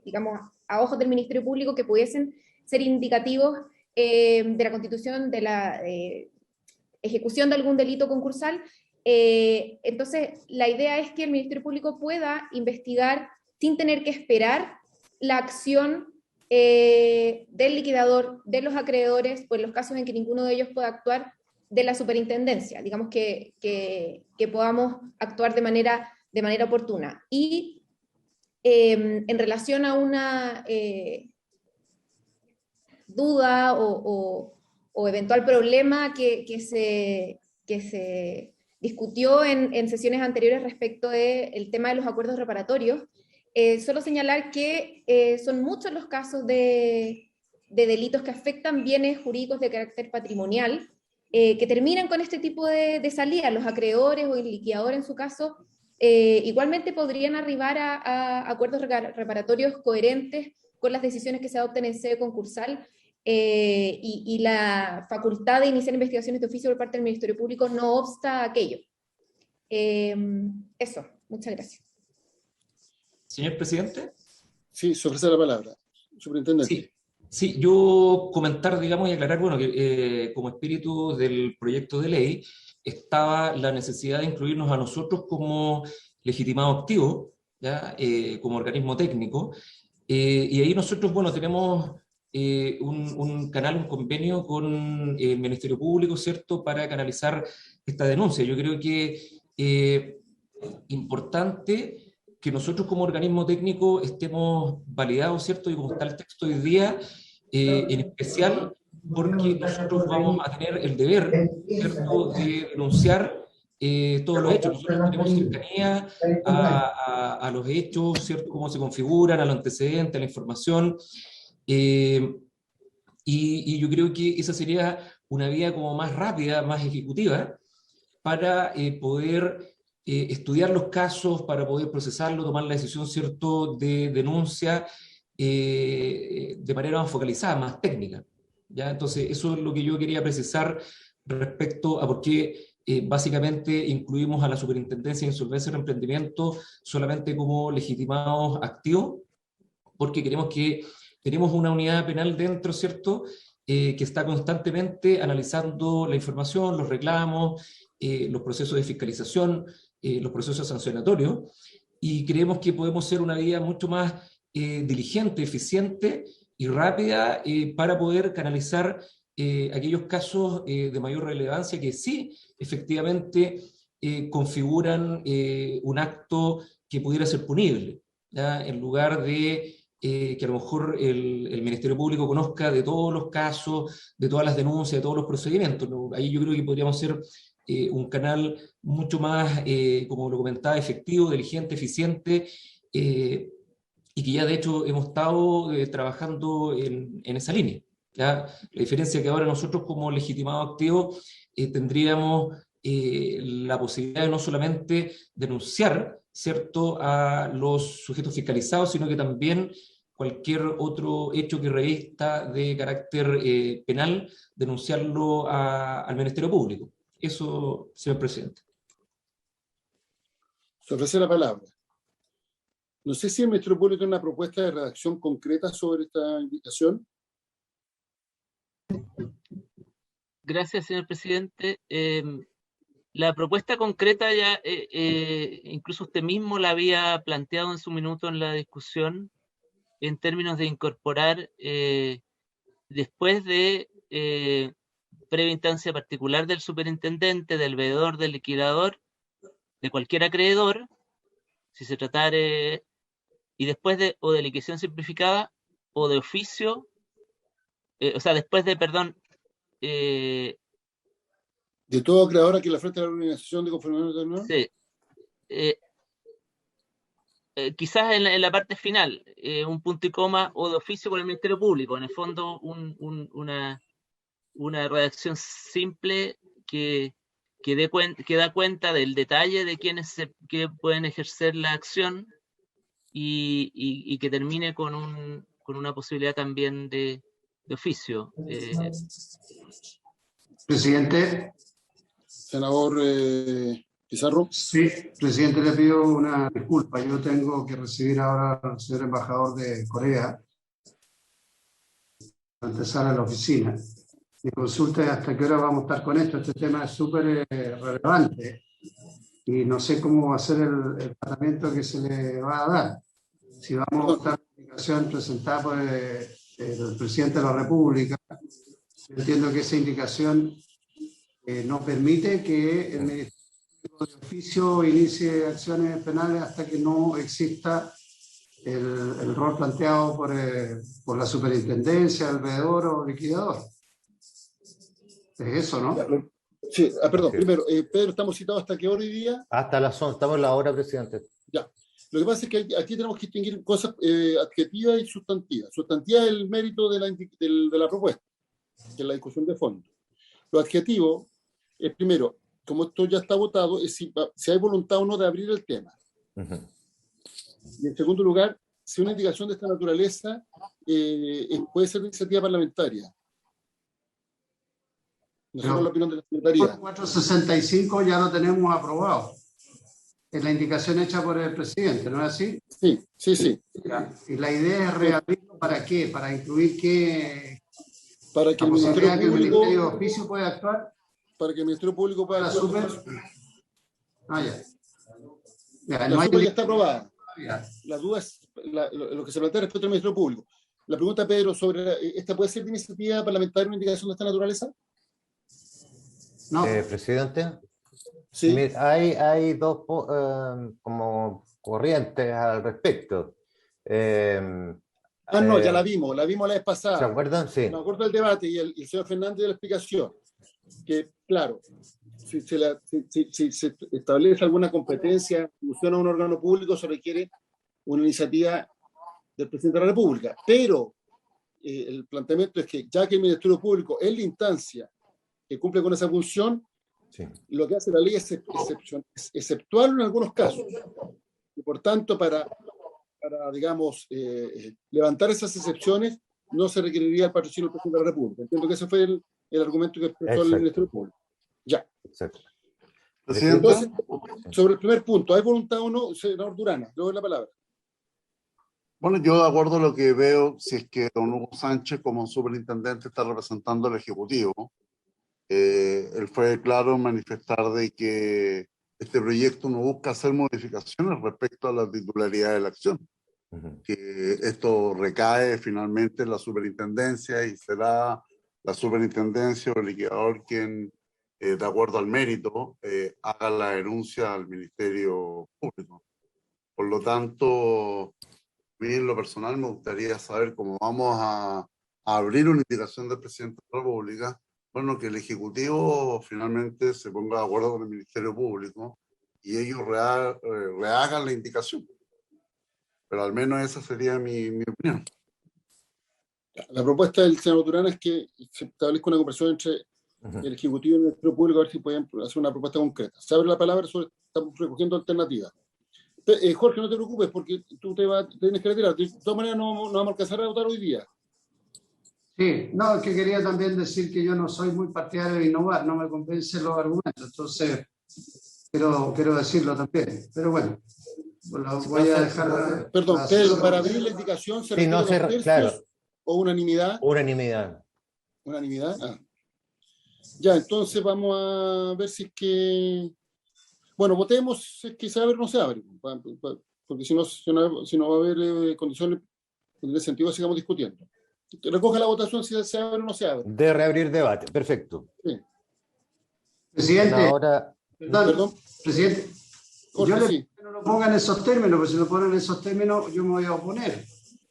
digamos, a ojos del Ministerio Público que pudiesen ser indicativos de la constitución, de la ejecución de algún delito concursal. Entonces, la idea es que el Ministerio Público pueda investigar sin tener que esperar la acción del liquidador, de los acreedores, pues en los casos en que ninguno de ellos pueda actuar, de la superintendencia, digamos que podamos actuar de manera oportuna. Y en relación a una duda o eventual problema que se discutió en sesiones anteriores respecto del tema de los acuerdos reparatorios, solo señalar que son muchos los casos de delitos que afectan bienes jurídicos de carácter patrimonial, que terminan con este tipo de salida. Los acreedores o el liquidador, en su caso, igualmente podrían arribar a acuerdos reparatorios coherentes con las decisiones que se adopten en sede concursal, y la facultad de iniciar investigaciones de oficio por parte del Ministerio Público no obsta a aquello. Eso, muchas gracias. Señor presidente. Sí, se ofrece la palabra. Superintendente. Sí, yo comentar, digamos, y aclarar, bueno, que como espíritu del proyecto de ley estaba la necesidad de incluirnos a nosotros como legitimado activo, ¿ya? Como organismo técnico, y ahí nosotros, bueno, tenemos un canal, un convenio con el Ministerio Público, ¿cierto?, para canalizar esta denuncia. Yo creo que importante que nosotros como organismo técnico estemos validados, ¿cierto?, y como está el texto hoy día, en especial porque nosotros vamos a tener el deber, ¿cierto?, de denunciar todos los hechos. Nosotros tenemos cercanía a los hechos, ¿cierto?, cómo se configuran, a los antecedentes, a la información, y yo creo que esa sería una vía como más rápida, más ejecutiva, para poder estudiar los casos, para poder procesarlo, tomar la decisión, ¿cierto?, de denuncia de manera más focalizada, más técnica, ¿ya? Entonces, eso es lo que yo quería precisar respecto a por qué básicamente incluimos a la Superintendencia de Insolvencia y Reemprendimiento solamente como legitimados activos, porque queremos que tenemos una unidad penal dentro, ¿cierto?, que está constantemente analizando la información, los reclamos, los procesos de fiscalización, los procesos sancionatorios, y creemos que podemos ser una vía mucho más diligente, eficiente y rápida para poder canalizar aquellos casos de mayor relevancia que sí, efectivamente, configuran un acto que pudiera ser punible, ¿ya? En lugar de que a lo mejor el Ministerio Público conozca de todos los casos, de todas las denuncias, de todos los procedimientos, ¿no? Ahí yo creo que podríamos ser un canal mucho más, como lo comentaba, efectivo, diligente, eficiente, y que ya de hecho hemos estado trabajando en esa línea, ¿ya? La diferencia es que ahora nosotros como legitimado activo tendríamos la posibilidad de no solamente denunciar, ¿cierto?, a los sujetos fiscalizados, sino que también cualquier otro hecho que revista de carácter penal, denunciarlo al Ministerio Público. Eso, señor presidente. Se ofrece la palabra. No sé si el Ministerio Público tiene una propuesta de redacción concreta sobre esta invitación. Gracias, señor presidente. La propuesta concreta ya, incluso usted mismo la había planteado en su minuto en la discusión, en términos de incorporar, después de previa instancia particular del superintendente, del veedor, del liquidador, de cualquier acreedor, si se tratare, y después de, o de liquidación simplificada, o de oficio, o sea, después de, perdón, de todo acreedor que le afecte a la organización de conformidad, ¿no? Sí. Quizás en la parte final, un punto y coma, o de oficio con el Ministerio Público, en el fondo una redacción simple que da cuenta del detalle de quienes que pueden ejercer la acción y que termine con una posibilidad también de oficio. Presidente. Senador Pizarro. Sí, presidente, le pido una disculpa. Yo tengo que recibir ahora al señor embajador de Corea, antesala a la oficina. Mi consulta es hasta qué hora vamos a estar con esto. Este tema es súper relevante y no sé cómo va a ser el tratamiento que se le va a dar. Si vamos a votar la indicación presentada por el presidente de la República, yo entiendo que esa indicación no permite que el Ministerio de Oficio inicie acciones penales hasta que no exista el rol planteado por la superintendencia, el veedor o liquidador. Es eso, ¿no? Sí, perdón, primero, Pedro, ¿estamos citados hasta qué hora hoy día? Hasta las 11, estamos en la hora, presidente. Ya. Lo que pasa es que aquí tenemos que distinguir cosas adjetivas y sustantivas. Sustantiva es el mérito de la propuesta, que es la discusión de fondo. Lo adjetivo es, primero, como esto ya está votado, es si hay voluntad o no de abrir el tema. Y en segundo lugar, si una indicación de esta naturaleza puede ser de iniciativa parlamentaria. No sé la opinión de la Secretaría. El 465 ya lo tenemos aprobado. Es la indicación hecha por el presidente, ¿no es así? Sí, sí, sí. Y la idea es reabrirlo ¿para qué? ¿Para incluir qué? Para que el Ministerio de Oficio pueda actuar. Para que el Ministerio Público pueda actuar. Ya, la super ya está aprobada. La duda es lo que se plantea respecto al Ministerio Público. La pregunta, Pedro, sobre ¿esta puede ser de iniciativa parlamentaria una indicación de esta naturaleza? No. Presidente. Sí. Hay dos como corrientes al respecto. No, ya la vimos la vez pasada. ¿Se acuerdan? Sí. Me acuerdo del debate y el señor Fernández de la explicación. Que, claro, si se establece alguna competencia, funciona un órgano público, se requiere una iniciativa del presidente de la República. Pero el planteamiento es que, ya que el Ministerio Público es la instancia que cumple con esa función, sí, lo que hace la ley es exceptuarlo en algunos casos. Y por tanto, para digamos, levantar esas excepciones, no se requeriría el patrocinio del presidente de la República. Entiendo que ese fue el argumento que expresó el Ministerio Público. Ya. Exacto. Entonces, sobre el primer punto, ¿hay voluntad o no? Senador Durana, le doy la palabra. Bueno, yo de acuerdo a lo que veo, si es que don Hugo Sánchez como superintendente está representando al Ejecutivo, él fue claro en manifestar de que este proyecto no busca hacer modificaciones respecto a la titularidad de la acción, que esto recae finalmente en la superintendencia y será la superintendencia o el liquidador quien, de acuerdo al mérito, haga la denuncia al Ministerio Público. Por lo tanto, a mí en lo personal me gustaría saber cómo vamos a abrir una indicación del presidente de la República. Bueno, que el Ejecutivo finalmente se ponga de acuerdo con el Ministerio Público y ellos rehagan la indicación. Pero al menos esa sería mi opinión. La propuesta del senador Durán es que se establezca una conversación entre el Ejecutivo y el Ministerio Público a ver si pueden hacer una propuesta concreta. Se abre la palabra, estamos recogiendo alternativas. Jorge, no te preocupes porque tú tienes que retirar. De todas maneras no vamos a alcanzar a votar hoy día. Sí, no, es que quería también decir que yo no soy muy partidario de innovar, no me convencen los argumentos, entonces quiero decirlo también, pero bueno, lo voy a dejar. Perdón, Pedro, para abrir la indicación se requiere dos tercios, claro, o unanimidad. Unanimidad. Ya, entonces vamos a ver si es que, bueno, votemos si es que se abre o no se abre, porque si no va a haber condiciones, no tiene sentido que sigamos discutiendo. Recoge la votación si se abre o no se abre. De reabrir debate, perfecto. Sí. Presidente, ahora... Perdón. Presidente, Jorge, yo le pido que no lo pongan en esos términos, porque si lo ponen en esos términos yo me voy a oponer.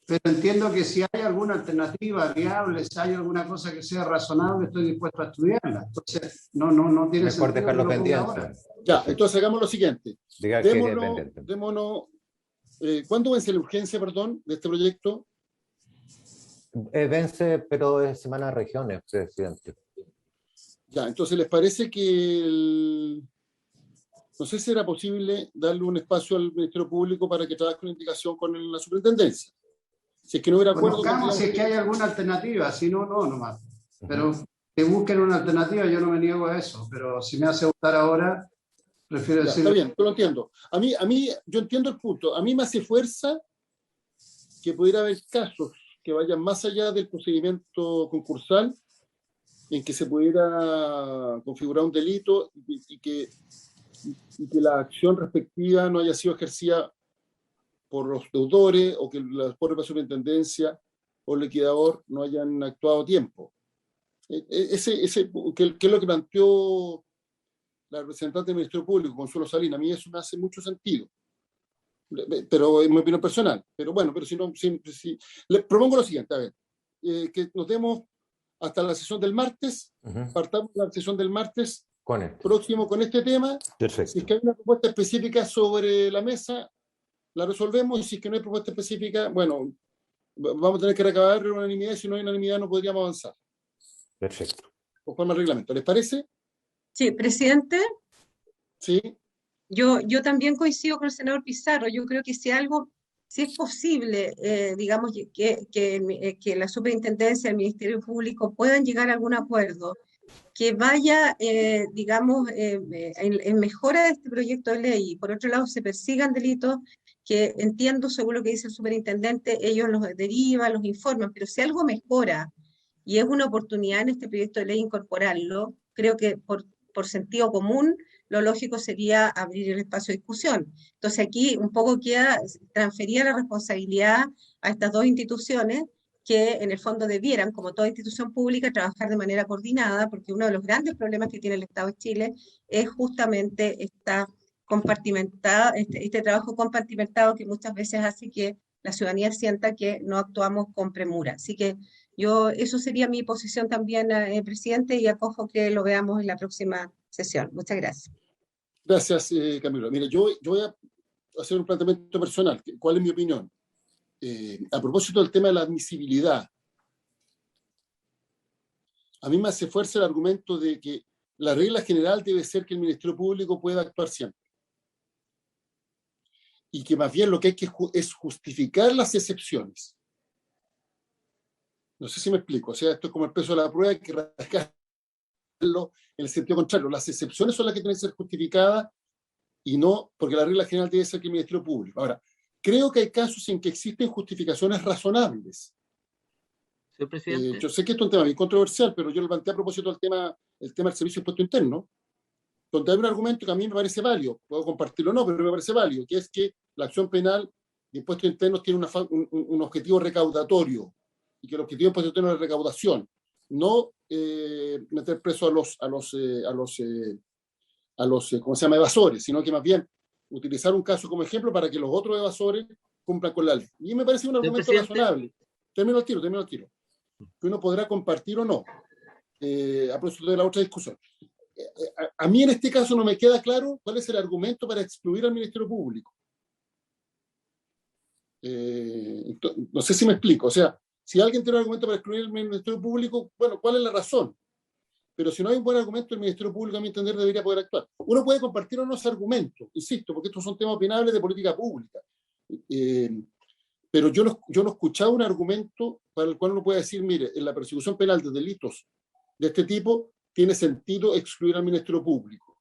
Pero entiendo que si hay alguna alternativa viable, si hay alguna cosa que sea razonable, estoy dispuesto a estudiarla. Entonces, no tiene sentido. Mejor dejarlo pendiente. Ya, entonces hagamos lo siguiente. Démonos, ¿cuándo vence la urgencia, perdón, de este proyecto? Vence, pero es semana de regiones, presidente. Ya, entonces, ¿les parece que no sé si era posible darle un espacio al Ministerio Público para que trabaje una indicación con la superintendencia? Si es que no hubiera acuerdo... Si es que hay alguna alternativa, si no, nomás. Pero que busquen una alternativa, yo no me niego a eso, pero si me hace votar ahora, Prefiero decir... Está bien, yo lo entiendo. A mí, yo entiendo el punto. A mí me hace fuerza que pudiera haber casos que vayan más allá del procedimiento concursal, en que se pudiera configurar un delito y que la acción respectiva no haya sido ejercida por los deudores, o que la propia superintendencia o el liquidador no hayan actuado a tiempo. Que es lo que planteó la representante del Ministerio Público, Consuelo Salinas. A mí eso me hace mucho sentido, pero es mi opinión personal. Pero bueno, pero si le propongo lo siguiente, a ver, que nos demos hasta la sesión del martes, partamos la sesión del martes próximo con este tema. Perfecto. Si es que hay una propuesta específica sobre la mesa, la resolvemos, y si es que no hay propuesta específica, bueno, vamos a tener que recabar unanimidad, y si no hay unanimidad no podríamos avanzar. Perfecto. Conforme al reglamento. ¿Les parece? Sí, presidente. Sí. Yo también coincido con el senador Pizarro. Yo creo que si es posible, digamos, que la superintendencia, el Ministerio Público puedan llegar a algún acuerdo que vaya, digamos, en mejora de este proyecto de ley, y por otro lado se persigan delitos que, entiendo, según lo que dice el superintendente, ellos los derivan, los informan, pero si algo mejora y es una oportunidad en este proyecto de ley incorporarlo, creo que por sentido común lo lógico sería abrir el espacio de discusión. Entonces aquí un poco queda transferida la responsabilidad a estas dos instituciones, que en el fondo debieran, como toda institución pública, trabajar de manera coordinada, porque uno de los grandes problemas que tiene el Estado de Chile es justamente este trabajo compartimentado, que muchas veces hace que la ciudadanía sienta que no actuamos con premura. Así que eso sería mi posición también, presidente, y acojo que lo veamos en la próxima sesión. Muchas gracias. Gracias, Camilo. Mire, yo voy a hacer un planteamiento personal. ¿Cuál es mi opinión? A propósito del tema de la admisibilidad, a mí me hace fuerza el argumento de que la regla general debe ser que el Ministerio Público pueda actuar siempre, y que más bien lo que hay que es justificar las excepciones. No sé si me explico. O sea, esto es como el peso de la prueba, hay que rascarlo en el sentido contrario. Las excepciones son las que tienen que ser justificadas, y no porque la regla general debe ser que el Ministerio Público. Ahora, creo que hay casos en que existen justificaciones razonables. Señor presidente. Yo sé que esto es un tema muy controversial, pero yo lo planteé a propósito del tema del servicio de impuesto interno, donde hay un argumento que a mí me parece válido, puedo compartirlo o no, pero me parece válido, que es que la acción penal de impuestos internos tiene un objetivo recaudatorio, y que el objetivo de impuestos internos es la recaudación, no meter preso a los ¿cómo se llama?, evasores, sino que más bien utilizar un caso como ejemplo para que los otros evasores cumplan con la ley. Y me parece un argumento razonable. Termino el tiro. Que uno podrá compartir o no, a propósito de la otra discusión. A mí en este caso no me queda claro cuál es el argumento para excluir al Ministerio Público. No sé si me explico. O sea, si alguien tiene un argumento para excluir al Ministerio Público, bueno, ¿cuál es la razón? Pero si no hay un buen argumento, el Ministerio Público, a mi entender, debería poder actuar. Uno puede compartir o no ese argumento, insisto, porque estos son temas opinables de política pública. Pero yo no he escuchado un argumento para el cual uno puede decir, mire, en la persecución penal de delitos de este tipo tiene sentido excluir al Ministerio Público.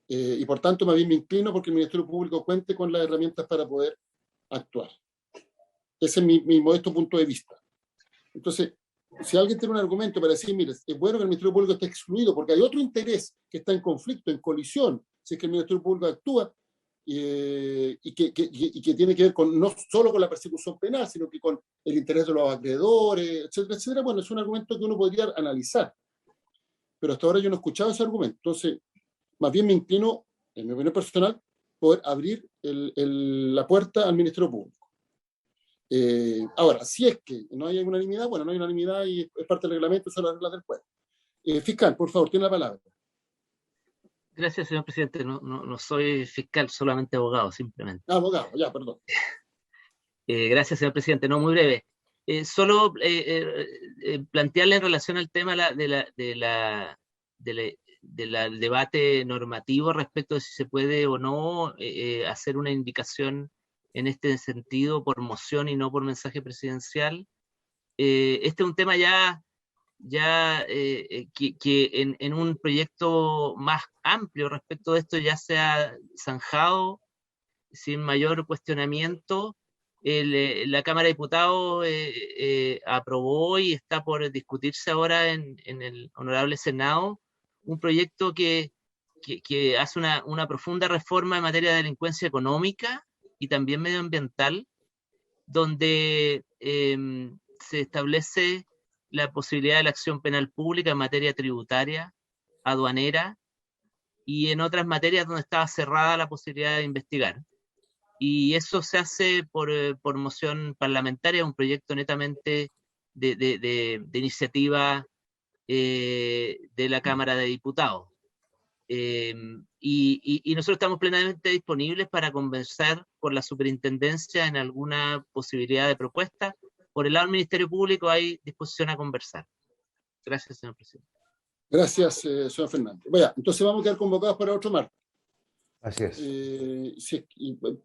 Y por tanto, más bien me inclino porque el Ministerio Público cuente con las herramientas para poder actuar. Ese es mi modesto punto de vista. Entonces, si alguien tiene un argumento para decir, mire, es bueno que el Ministerio Público esté excluido porque hay otro interés que está en conflicto, en colisión, si es que el Ministerio Público actúa, y que tiene que ver no solo con la persecución penal, sino que con el interés de los acreedores, etcétera, etcétera. Bueno, es un argumento que uno podría analizar, pero hasta ahora yo no he escuchado ese argumento. Entonces, más bien me inclino, en mi opinión personal, poder abrir la puerta al Ministerio Público. Ahora, si es que no hay unanimidad, bueno, no hay unanimidad y es parte del reglamento, son las reglas del juego. Fiscal, por favor, tiene la palabra. Gracias, señor presidente. No soy fiscal, solamente abogado, simplemente. Abogado, ya, perdón. Gracias, señor presidente. No, muy breve. Solo plantearle en relación al tema del debate normativo respecto de si se puede o no hacer una indicación en este sentido por moción y no por mensaje presidencial. Este es un tema ya que en un proyecto más amplio respecto de esto ya se ha zanjado sin mayor cuestionamiento. La Cámara de Diputados aprobó y está por discutirse ahora en el Honorable Senado un proyecto que hace una profunda reforma en materia de delincuencia económica y también medioambiental, donde se establece la posibilidad de la acción penal pública en materia tributaria, aduanera y en otras materias donde estaba cerrada la posibilidad de investigar. Y eso se hace por moción parlamentaria, un proyecto netamente de iniciativa de la Cámara de Diputados. Y nosotros estamos plenamente disponibles para conversar con la superintendencia en alguna posibilidad de propuesta. Por el lado del Ministerio Público hay disposición a conversar. Gracias, señor presidente. Gracias, señor Fernández. Vaya, entonces vamos a quedar convocados para otro martes. Así es.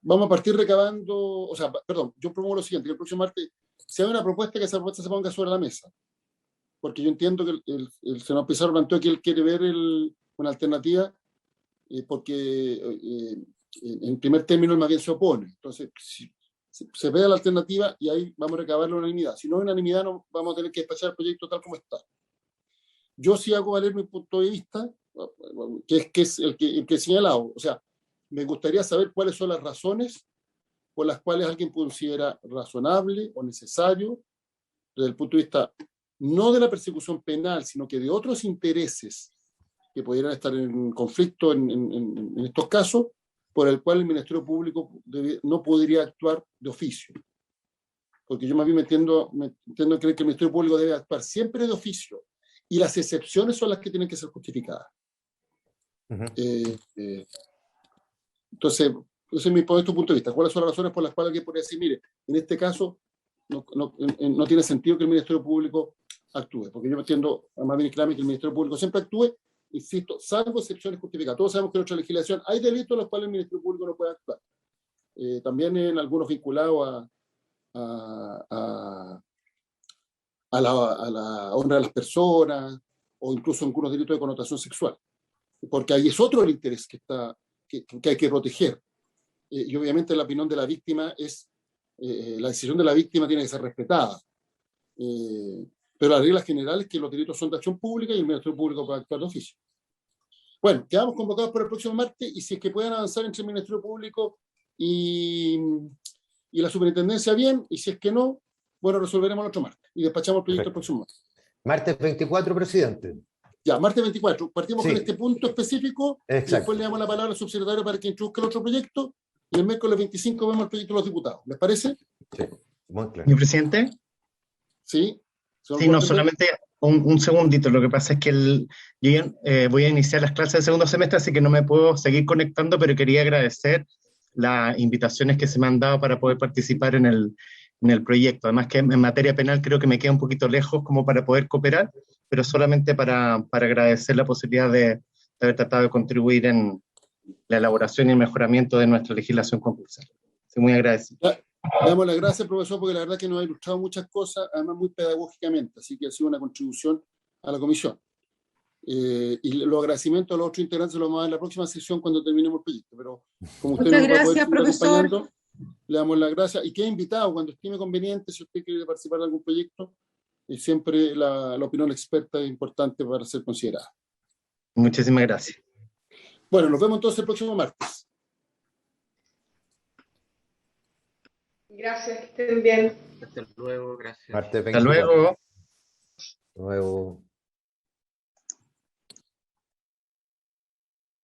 Vamos a partir recabando, o sea, perdón, yo promuevo lo siguiente, que el próximo martes se haga una propuesta, que esa propuesta se ponga sobre la mesa. Porque yo entiendo que el senador Pizarro planteó que él quiere ver una alternativa, porque en primer término él más bien se opone. Entonces, si se vea la alternativa y ahí vamos a recabar la unanimidad. Si no hay unanimidad, no, vamos a tener que despachar el proyecto tal como está. Yo sí hago valer mi punto de vista, que es el que he señalado. O sea, me gustaría saber cuáles son las razones por las cuales alguien considera razonable o necesario, desde el punto de vista no de la persecución penal, sino que de otros intereses que pudieran estar en conflicto en estos casos, por el cual el Ministerio Público no podría actuar de oficio. Porque yo más bien me entiendo a creer que el Ministerio Público debe actuar siempre de oficio, y las excepciones son las que tienen que ser justificadas. Entonces, ese es mi punto de vista. ¿Cuáles son las razones por las cuales alguien podría decir, mire, en este caso no tiene sentido que el Ministerio Público actúe? Porque yo entiendo, más bien claro, que el Ministerio Público siempre actúe, insisto, salvo excepciones justificadas. Todos sabemos que en nuestra legislación hay delitos en los cuales el Ministerio Público no puede actuar. También en algunos vinculados a la honra de las personas, o incluso algunos delitos de connotación sexual. Porque ahí es otro el interés que hay que proteger. Y obviamente la opinión de la víctima la decisión de la víctima tiene que ser respetada. Pero la regla general es que los delitos son de acción pública y el Ministerio Público puede actuar de oficio. Bueno, quedamos convocados para el próximo martes, y si es que pueden avanzar entre el Ministerio Público y la superintendencia, bien, y si es que no, bueno, resolveremos el otro martes y despachamos el proyecto el próximo martes. Martes 24, presidente. Ya, martes 24. Partimos con este punto específico. Exacto. Y después le damos la palabra al subsecretario para que introduzca el otro proyecto, y el miércoles 25 vemos el proyecto de los diputados. ¿Les parece? Sí, muy claro. ¿Mi presidente? Sí. Sí, no, solamente un segundito. Lo que pasa es que yo voy a iniciar las clases del segundo semestre, así que no me puedo seguir conectando, pero quería agradecer las invitaciones que se me han dado para poder participar en el proyecto. Además que en materia penal creo que me queda un poquito lejos como para poder cooperar, pero solamente para agradecer la posibilidad de haber tratado de contribuir en la elaboración y el mejoramiento de nuestra legislación concursal. Estoy muy agradecido. Le damos las gracias, profesor, porque la verdad que nos ha ilustrado muchas cosas, además muy pedagógicamente, así que ha sido una contribución a la comisión. Y los agradecimientos a los otros integrantes los vamos a dar en la próxima sesión cuando terminemos el proyecto, pero como usted muchas nos va a poder gracias, profesor. Le damos las gracias, y queda invitado cuando estime conveniente, si usted quiere participar de algún proyecto, siempre la opinión experta es importante para ser considerada. Muchísimas gracias. Bueno, nos vemos entonces el próximo martes. Gracias, que estén bien. Hasta luego, gracias. Martes 24. Hasta luego. Hasta luego.